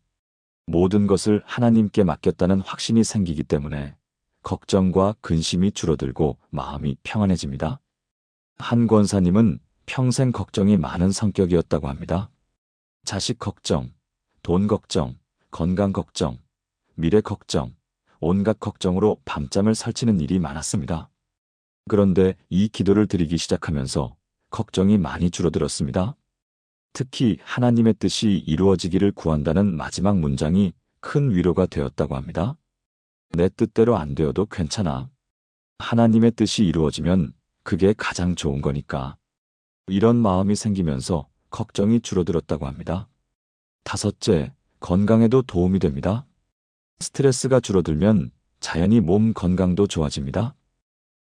모든 것을 하나님께 맡겼다는 확신이 생기기 때문에 걱정과 근심이 줄어들고 마음이 평안해집니다. 한 권사님은 평생 걱정이 많은 성격이었다고 합니다. 자식 걱정, 돈 걱정, 건강 걱정, 미래 걱정, 온갖 걱정으로 밤잠을 설치는 일이 많았습니다. 그런데 이 기도를 드리기 시작하면서 걱정이 많이 줄어들었습니다. 특히 하나님의 뜻이 이루어지기를 구한다는 마지막 문장이 큰 위로가 되었다고 합니다. 내 뜻대로 안 되어도 괜찮아. 하나님의 뜻이 이루어지면 그게 가장 좋은 거니까. 이런 마음이 생기면서 걱정이 줄어들었다고 합니다. 다섯째, 건강에도 도움이 됩니다. 스트레스가 줄어들면 자연히 몸 건강도 좋아집니다.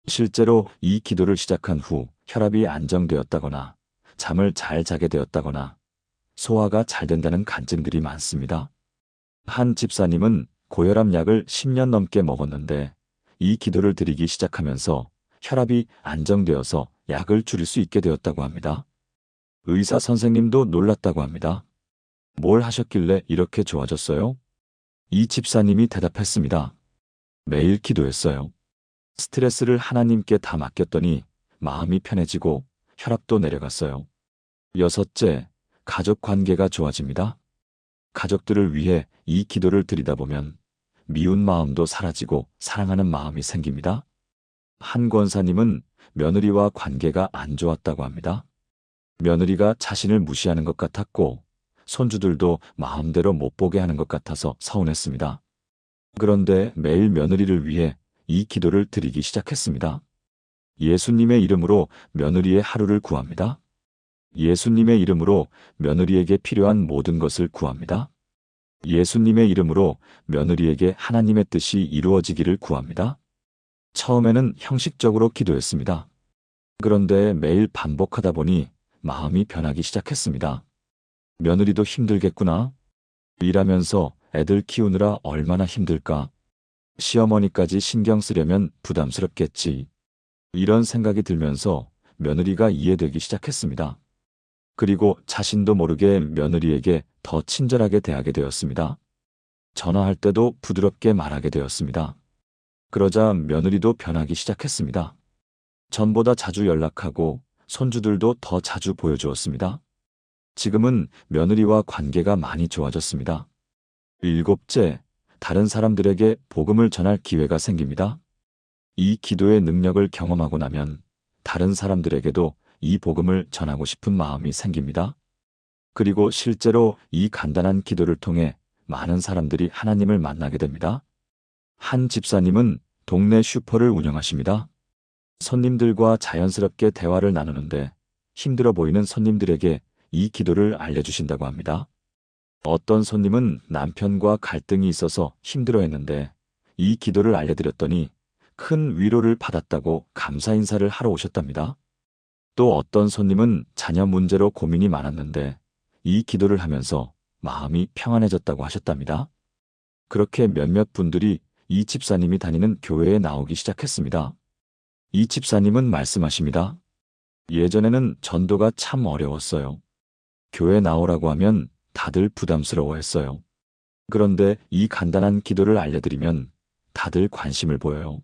실제로 이 기도를 시작한 후 혈압이 안정되었다거나 잠을 잘 자게 되었다거나 소화가 잘 된다는 간증들이 많습니다. 한 집사님은 고혈압 약을 10년 넘게 먹었는데 이 기도를 드리기 시작하면서 혈압이 안정되어서 약을 줄일 수 있게 되었다고 합니다. 의사 선생님도 놀랐다고 합니다. 뭘 하셨길래 이렇게 좋아졌어요? 이 집사님이 대답했습니다. 매일 기도했어요. 스트레스를 하나님께 다 맡겼더니 마음이 편해지고 혈압도 내려갔어요. 여섯째, 가족 관계가 좋아집니다. 가족들을 위해 이 기도를 드리다 보면 미운 마음도 사라지고 사랑하는 마음이 생깁니다. 한 권사님은 며느리와 관계가 안 좋았다고 합니다. 며느리가 자신을 무시하는 것 같았고 손주들도 마음대로 못 보게 하는 것 같아서 서운했습니다. 그런데 매일 며느리를 위해 이 기도를 드리기 시작했습니다. 예수님의 이름으로 며느리의 하루를 구합니다. 예수님의 이름으로 며느리에게 필요한 모든 것을 구합니다. 예수님의 이름으로 며느리에게 하나님의 뜻이 이루어지기를 구합니다. 처음에는 형식적으로 기도했습니다. 그런데 매일 반복하다 보니 마음이 변하기 시작했습니다. 며느리도 힘들겠구나. 일하면서 애들 키우느라 얼마나 힘들까. 시어머니까지 신경 쓰려면 부담스럽겠지. 이런 생각이 들면서 며느리가 이해되기 시작했습니다. 그리고 자신도 모르게 며느리에게 더 친절하게 대하게 되었습니다. 전화할 때도 부드럽게 말하게 되었습니다. 그러자 며느리도 변하기 시작했습니다. 전보다 자주 연락하고 손주들도 더 자주 보여주었습니다. 지금은 며느리와 관계가 많이 좋아졌습니다. 일곱째, 다른 사람들에게 복음을 전할 기회가 생깁니다. 이 기도의 능력을 경험하고 나면 다른 사람들에게도 이 복음을 전하고 싶은 마음이 생깁니다. 그리고 실제로 이 간단한 기도를 통해 많은 사람들이 하나님을 만나게 됩니다. 한 집사님은 동네 슈퍼를 운영하십니다. 손님들과 자연스럽게 대화를 나누는데 힘들어 보이는 손님들에게 이 기도를 알려주신다고 합니다. 어떤 손님은 남편과 갈등이 있어서 힘들어했는데 이 기도를 알려드렸더니 큰 위로를 받았다고 감사 인사를 하러 오셨답니다. 또 어떤 손님은 자녀 문제로 고민이 많았는데 이 기도를 하면서 마음이 평안해졌다고 하셨답니다. 그렇게 몇몇 분들이 이 집사님이 다니는 교회에 나오기 시작했습니다. 이 집사님은 말씀하십니다. 예전에는 전도가 참 어려웠어요. 교회 나오라고 하면 다들 부담스러워했어요. 그런데 이 간단한 기도를 알려드리면 다들 관심을 보여요.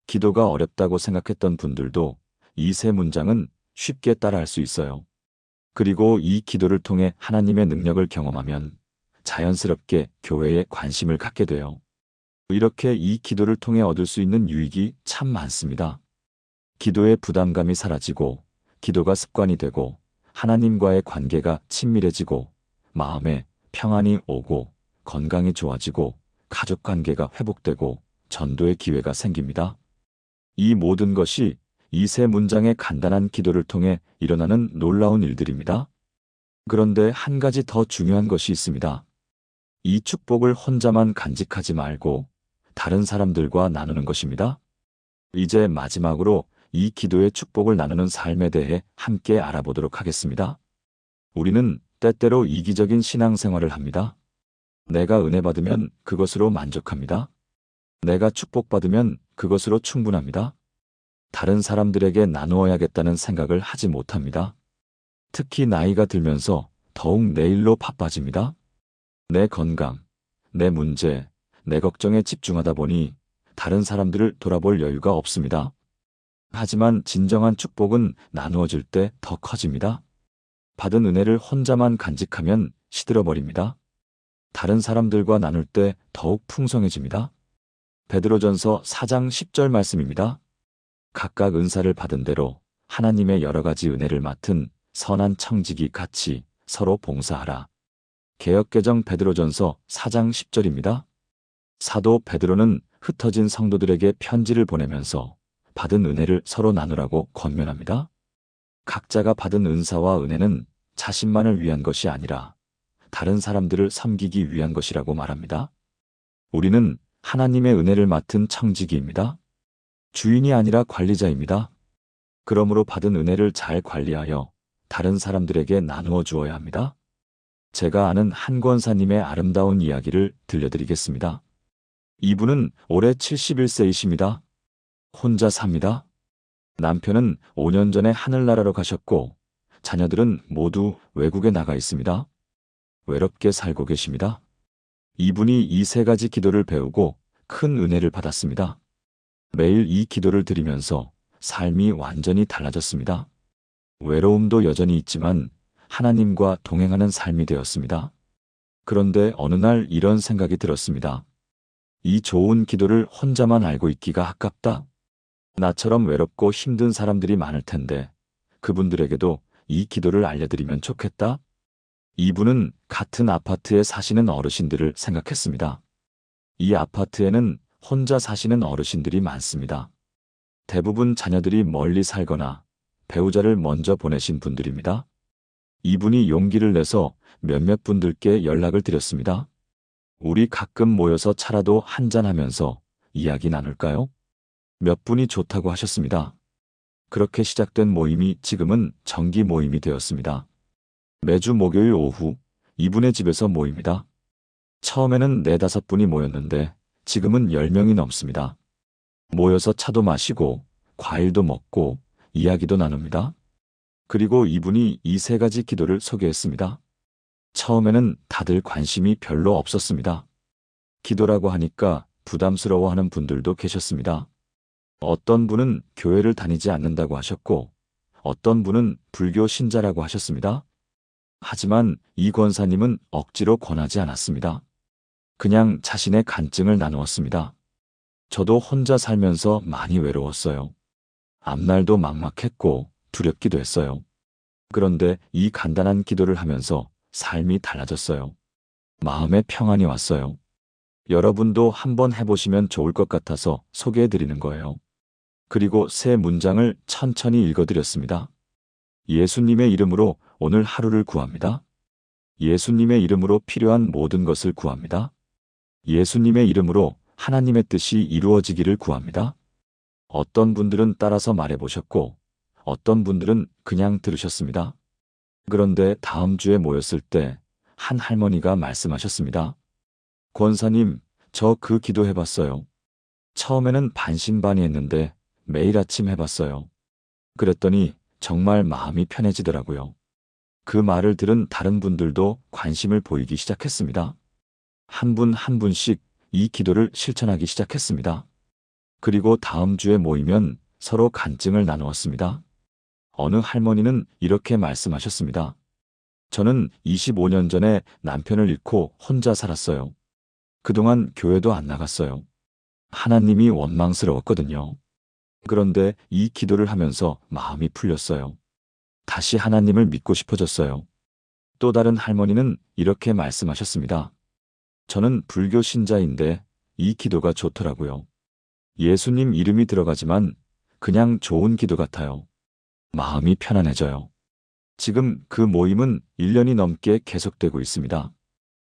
기도가 어렵다고 생각했던 분들도 이 세 문장은 쉽게 따라할 수 있어요. 그리고 이 기도를 통해 하나님의 능력을 경험하면 자연스럽게 교회에 관심을 갖게 돼요. 이렇게 이 기도를 통해 얻을 수 있는 유익이 참 많습니다. 기도의 부담감이 사라지고 기도가 습관이 되고 하나님과의 관계가 친밀해지고 마음에 평안이 오고 건강이 좋아지고 가족 관계가 회복되고 전도의 기회가 생깁니다. 이 모든 것이 이 세 문장의 간단한 기도를 통해 일어나는 놀라운 일들입니다. 그런데 한 가지 더 중요한 것이 있습니다. 이 축복을 혼자만 간직하지 말고 다른 사람들과 나누는 것입니다. 이제 마지막으로 이 기도의 축복을 나누는 삶에 대해 함께 알아보도록 하겠습니다. 우리는 때때로 이기적인 신앙생활을 합니다. 내가 은혜 받으면 그것으로 만족합니다. 내가 축복받으면 그것으로 충분합니다. 다른 사람들에게 나누어야겠다는 생각을 하지 못합니다. 특히 나이가 들면서 더욱 내 일로 바빠집니다. 내 건강, 내 문제, 내 걱정에 집중하다 보니 다른 사람들을 돌아볼 여유가 없습니다. 하지만 진정한 축복은 나누어질 때 더 커집니다. 받은 은혜를 혼자만 간직하면 시들어버립니다. 다른 사람들과 나눌 때 더욱 풍성해집니다. 베드로전서 4장 10절 말씀입니다. 각각 은사를 받은 대로 하나님의 여러 가지 은혜를 맡은 선한 청지기 같이 서로 봉사하라. 개역개정 베드로전서 4장 10절입니다. 사도 베드로는 흩어진 성도들에게 편지를 보내면서 받은 은혜를 서로 나누라고 권면합니다. 각자가 받은 은사와 은혜는 자신만을 위한 것이 아니라 다른 사람들을 섬기기 위한 것이라고 말합니다. 우리는 하나님의 은혜를 맡은 청지기입니다. 주인이 아니라 관리자입니다. 그러므로 받은 은혜를 잘 관리하여 다른 사람들에게 나누어 주어야 합니다. 제가 아는 한 권사님의 아름다운 이야기를 들려드리겠습니다. 이분은 올해 71세이십니다. 혼자 삽니다. 남편은 5년 전에 하늘나라로 가셨고 자녀들은 모두 외국에 나가 있습니다. 외롭게 살고 계십니다. 이분이 이 세 가지 기도를 배우고 큰 은혜를 받았습니다. 매일 이 기도를 드리면서 삶이 완전히 달라졌습니다. 외로움도 여전히 있지만 하나님과 동행하는 삶이 되었습니다. 그런데 어느 날 이런 생각이 들었습니다. 이 좋은 기도를 혼자만 알고 있기가 아깝다. 나처럼 외롭고 힘든 사람들이 많을 텐데 그분들에게도 이 기도를 알려드리면 좋겠다. 이분은 같은 아파트에 사시는 어르신들을 생각했습니다. 이 아파트에는 혼자 사시는 어르신들이 많습니다. 대부분 자녀들이 멀리 살거나 배우자를 먼저 보내신 분들입니다. 이분이 용기를 내서 몇몇 분들께 연락을 드렸습니다. 우리 가끔 모여서 차라도 한잔하면서 이야기 나눌까요? 몇 분이 좋다고 하셨습니다. 그렇게 시작된 모임이 지금은 정기 모임이 되었습니다. 매주 목요일 오후 이분의 집에서 모입니다. 처음에는 4-5분이 모였는데 지금은 10명이 넘습니다. 모여서 차도 마시고 과일도 먹고 이야기도 나눕니다. 그리고 이분이 이 세 가지 기도를 소개했습니다. 처음에는 다들 관심이 별로 없었습니다. 기도라고 하니까 부담스러워하는 분들도 계셨습니다. 어떤 분은 교회를 다니지 않는다고 하셨고, 어떤 분은 불교 신자라고 하셨습니다. 하지만 이 권사님은 억지로 권하지 않았습니다. 그냥 자신의 간증을 나누었습니다. 저도 혼자 살면서 많이 외로웠어요. 앞날도 막막했고 두렵기도 했어요. 그런데 이 간단한 기도를 하면서 삶이 달라졌어요. 마음에 평안이 왔어요. 여러분도 한번 해보시면 좋을 것 같아서 소개해드리는 거예요. 그리고 세 문장을 천천히 읽어드렸습니다. 예수님의 이름으로 오늘 하루를 구합니다. 예수님의 이름으로 필요한 모든 것을 구합니다. 예수님의 이름으로 하나님의 뜻이 이루어지기를 구합니다. 어떤 분들은 따라서 말해보셨고, 어떤 분들은 그냥 들으셨습니다. 그런데 다음 주에 모였을 때 한 할머니가 말씀하셨습니다. 권사님, 저 그 기도 해봤어요. 처음에는 반신반의했는데 매일 아침 해봤어요. 그랬더니 정말 마음이 편해지더라고요. 그 말을 들은 다른 분들도 관심을 보이기 시작했습니다. 한 분 한 분씩 이 기도를 실천하기 시작했습니다. 그리고 다음 주에 모이면 서로 간증을 나누었습니다. 어느 할머니는 이렇게 말씀하셨습니다. 저는 25년 전에 남편을 잃고 혼자 살았어요. 그동안 교회도 안 나갔어요. 하나님이 원망스러웠거든요. 그런데 이 기도를 하면서 마음이 풀렸어요. 다시 하나님을 믿고 싶어졌어요. 또 다른 할머니는 이렇게 말씀하셨습니다. 저는 불교 신자인데 이 기도가 좋더라고요. 예수님 이름이 들어가지만 그냥 좋은 기도 같아요. 마음이 편안해져요. 지금 그 모임은 1년이 넘게 계속되고 있습니다.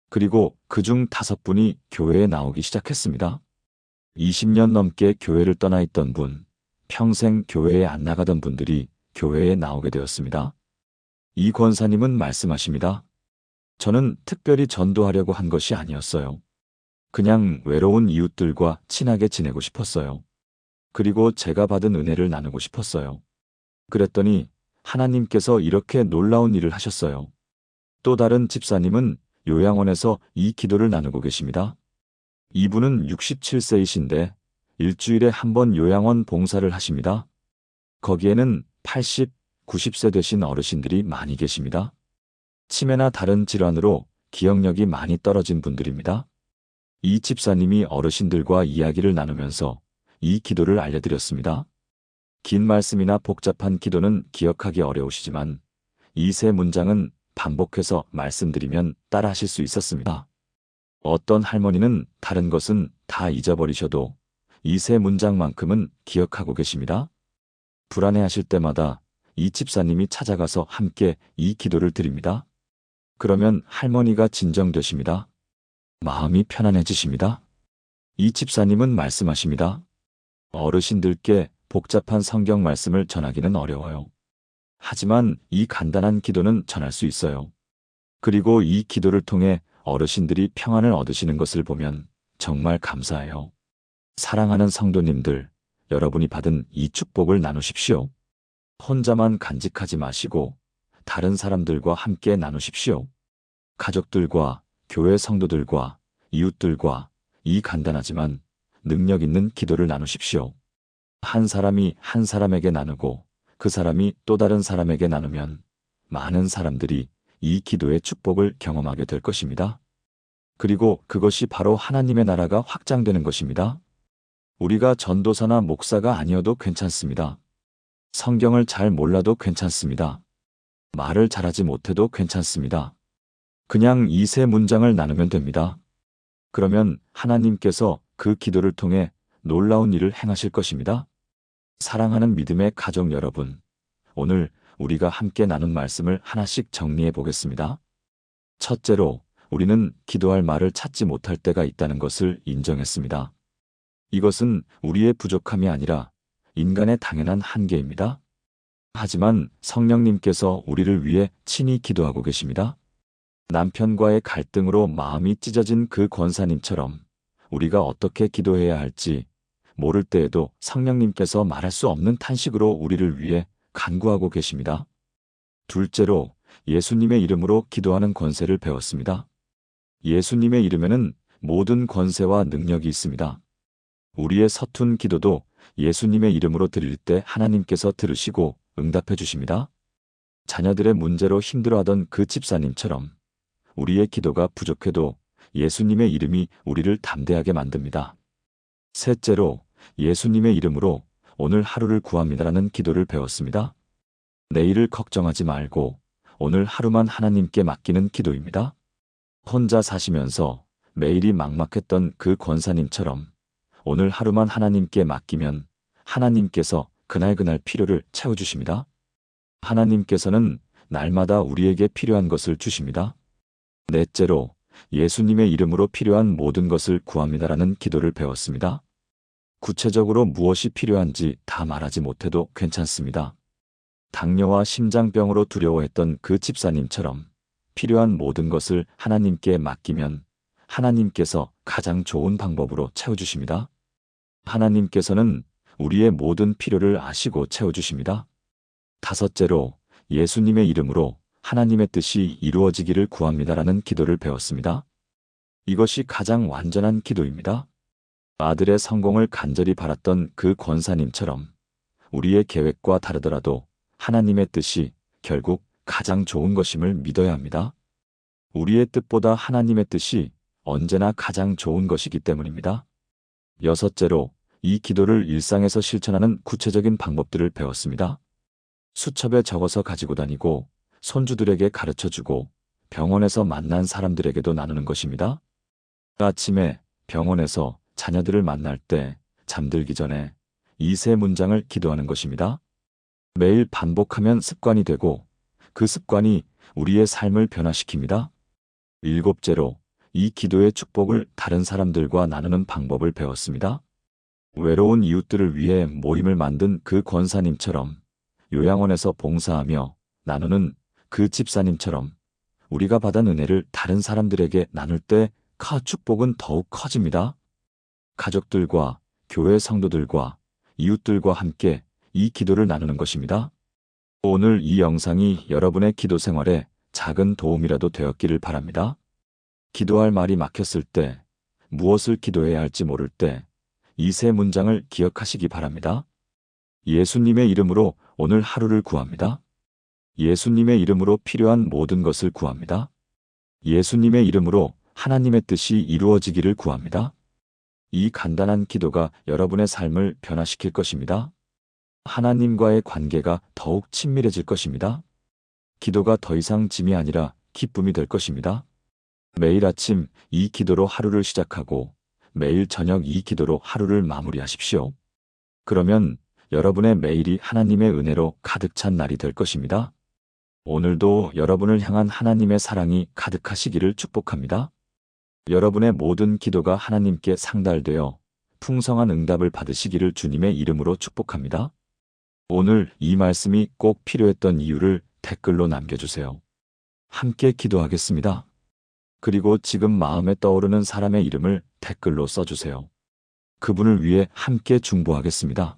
그리고 그중 5분이 교회에 나오기 시작했습니다. 20년 넘게 교회를 떠나 있던 분, 평생 교회에 안 나가던 분들이 교회에 나오게 되었습니다. 이 권사님은 말씀하십니다. 저는 특별히 전도하려고 한 것이 아니었어요. 그냥 외로운 이웃들과 친하게 지내고 싶었어요. 그리고 제가 받은 은혜를 나누고 싶었어요. 그랬더니 하나님께서 이렇게 놀라운 일을 하셨어요. 또 다른 집사님은 요양원에서 이 기도를 나누고 계십니다. 이분은 67세이신데 일주일에 한 번 요양원 봉사를 하십니다. 거기에는 80, 90세 되신 어르신들이 많이 계십니다. 치매나 다른 질환으로 기억력이 많이 떨어진 분들입니다. 이 집사님이 어르신들과 이야기를 나누면서 이 기도를 알려드렸습니다. 긴 말씀이나 복잡한 기도는 기억하기 어려우시지만 이 세 문장은 반복해서 말씀드리면 따라하실 수 있었습니다. 어떤 할머니는 다른 것은 다 잊어버리셔도 이 세 문장만큼은 기억하고 계십니다. 불안해하실 때마다 이 집사님이 찾아가서 함께 이 기도를 드립니다. 그러면 할머니가 진정되십니다. 마음이 편안해지십니다. 이 집사님은 말씀하십니다. 어르신들께 복잡한 성경 말씀을 전하기는 어려워요. 하지만 이 간단한 기도는 전할 수 있어요. 그리고 이 기도를 통해 어르신들이 평안을 얻으시는 것을 보면 정말 감사해요. 사랑하는 성도님들, 여러분이 받은 이 축복을 나누십시오. 혼자만 간직하지 마시고 다른 사람들과 함께 나누십시오. 가족들과 교회 성도들과 이웃들과 이 간단하지만 능력 있는 기도를 나누십시오. 한 사람이 한 사람에게 나누고 그 사람이 또 다른 사람에게 나누면 많은 사람들이 이 기도의 축복을 경험하게 될 것입니다. 그리고 그것이 바로 하나님의 나라가 확장되는 것입니다. 우리가 전도사나 목사가 아니어도 괜찮습니다. 성경을 잘 몰라도 괜찮습니다. 말을 잘하지 못해도 괜찮습니다. 그냥 이 세 문장을 나누면 됩니다. 그러면 하나님께서 그 기도를 통해 놀라운 일을 행하실 것입니다. 사랑하는 믿음의 가족 여러분, 오늘 우리가 함께 나눈 말씀을 하나씩 정리해 보겠습니다. 첫째로, 우리는 기도할 말을 찾지 못할 때가 있다는 것을 인정했습니다. 이것은 우리의 부족함이 아니라 인간의 당연한 한계입니다. 하지만 성령님께서 우리를 위해 친히 기도하고 계십니다. 남편과의 갈등으로 마음이 찢어진 그 권사님처럼 우리가 어떻게 기도해야 할지, 모를 때에도 성령님께서 말할 수 없는 탄식으로 우리를 위해 간구하고 계십니다. 둘째로, 예수님의 이름으로 기도하는 권세를 배웠습니다. 예수님의 이름에는 모든 권세와 능력이 있습니다. 우리의 서툰 기도도 예수님의 이름으로 드릴 때 하나님께서 들으시고 응답해 주십니다. 자녀들의 문제로 힘들어하던 그 집사님처럼 우리의 기도가 부족해도 예수님의 이름이 우리를 담대하게 만듭니다. 셋째로, 예수님의 이름으로 오늘 하루를 구합니다라는 기도를 배웠습니다. 내일을 걱정하지 말고 오늘 하루만 하나님께 맡기는 기도입니다. 혼자 사시면서 매일이 막막했던 그 권사님처럼 오늘 하루만 하나님께 맡기면 하나님께서 그날그날 필요를 채워주십니다. 하나님께서는 날마다 우리에게 필요한 것을 주십니다. 넷째로, 예수님의 이름으로 필요한 모든 것을 구합니다라는 기도를 배웠습니다. 구체적으로 무엇이 필요한지 다 말하지 못해도 괜찮습니다. 당뇨와 심장병으로 두려워했던 그 집사님처럼 필요한 모든 것을 하나님께 맡기면 하나님께서 가장 좋은 방법으로 채워주십니다. 하나님께서는 우리의 모든 필요를 아시고 채워주십니다. 다섯째로, 예수님의 이름으로 하나님의 뜻이 이루어지기를 구합니다라는 기도를 배웠습니다. 이것이 가장 완전한 기도입니다. 아들의 성공을 간절히 바랐던 그 권사님처럼 우리의 계획과 다르더라도 하나님의 뜻이 결국 가장 좋은 것임을 믿어야 합니다. 우리의 뜻보다 하나님의 뜻이 언제나 가장 좋은 것이기 때문입니다. 여섯째로, 이 기도를 일상에서 실천하는 구체적인 방법들을 배웠습니다. 수첩에 적어서 가지고 다니고 손주들에게 가르쳐주고 병원에서 만난 사람들에게도 나누는 것입니다. 아침에 병원에서 자녀들을 만날 때 잠들기 전에 이 세 문장을 기도하는 것입니다. 매일 반복하면 습관이 되고 그 습관이 우리의 삶을 변화시킵니다. 일곱째로, 이 기도의 축복을 다른 사람들과 나누는 방법을 배웠습니다. 외로운 이웃들을 위해 모임을 만든 그 권사님처럼 요양원에서 봉사하며 나누는 그 집사님처럼 우리가 받은 은혜를 다른 사람들에게 나눌 때 축복은 더욱 커집니다. 가족들과 교회 성도들과 이웃들과 함께 이 기도를 나누는 것입니다. 오늘 이 영상이 여러분의 기도 생활에 작은 도움이라도 되었기를 바랍니다. 기도할 말이 막혔을 때, 무엇을 기도해야 할지 모를 때, 이 세 문장을 기억하시기 바랍니다. 예수님의 이름으로 오늘 하루를 구합니다. 예수님의 이름으로 필요한 모든 것을 구합니다. 예수님의 이름으로 하나님의 뜻이 이루어지기를 구합니다. 이 간단한 기도가 여러분의 삶을 변화시킬 것입니다. 하나님과의 관계가 더욱 친밀해질 것입니다. 기도가 더 이상 짐이 아니라 기쁨이 될 것입니다. 매일 아침 이 기도로 하루를 시작하고 매일 저녁 이 기도로 하루를 마무리하십시오. 그러면 여러분의 매일이 하나님의 은혜로 가득 찬 날이 될 것입니다. 오늘도 여러분을 향한 하나님의 사랑이 가득하시기를 축복합니다. 여러분의 모든 기도가 하나님께 상달되어 풍성한 응답을 받으시기를 주님의 이름으로 축복합니다. 오늘 이 말씀이 꼭 필요했던 이유를 댓글로 남겨주세요. 함께 기도하겠습니다. 그리고 지금 마음에 떠오르는 사람의 이름을 댓글로 써주세요. 그분을 위해 함께 중보하겠습니다.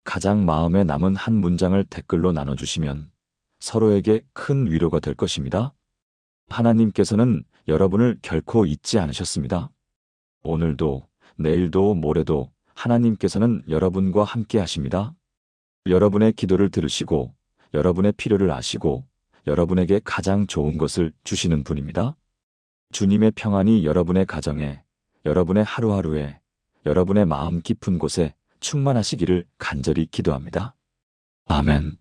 가장 마음에 남은 한 문장을 댓글로 나눠주시면 서로에게 큰 위로가 될 것입니다. 하나님께서는 여러분을 결코 잊지 않으셨습니다. 오늘도, 내일도, 모레도 하나님께서는 여러분과 함께 하십니다. 여러분의 기도를 들으시고, 여러분의 필요를 아시고, 여러분에게 가장 좋은 것을 주시는 분입니다. 주님의 평안이 여러분의 가정에, 여러분의 하루하루에, 여러분의 마음 깊은 곳에 충만하시기를 간절히 기도합니다. 아멘.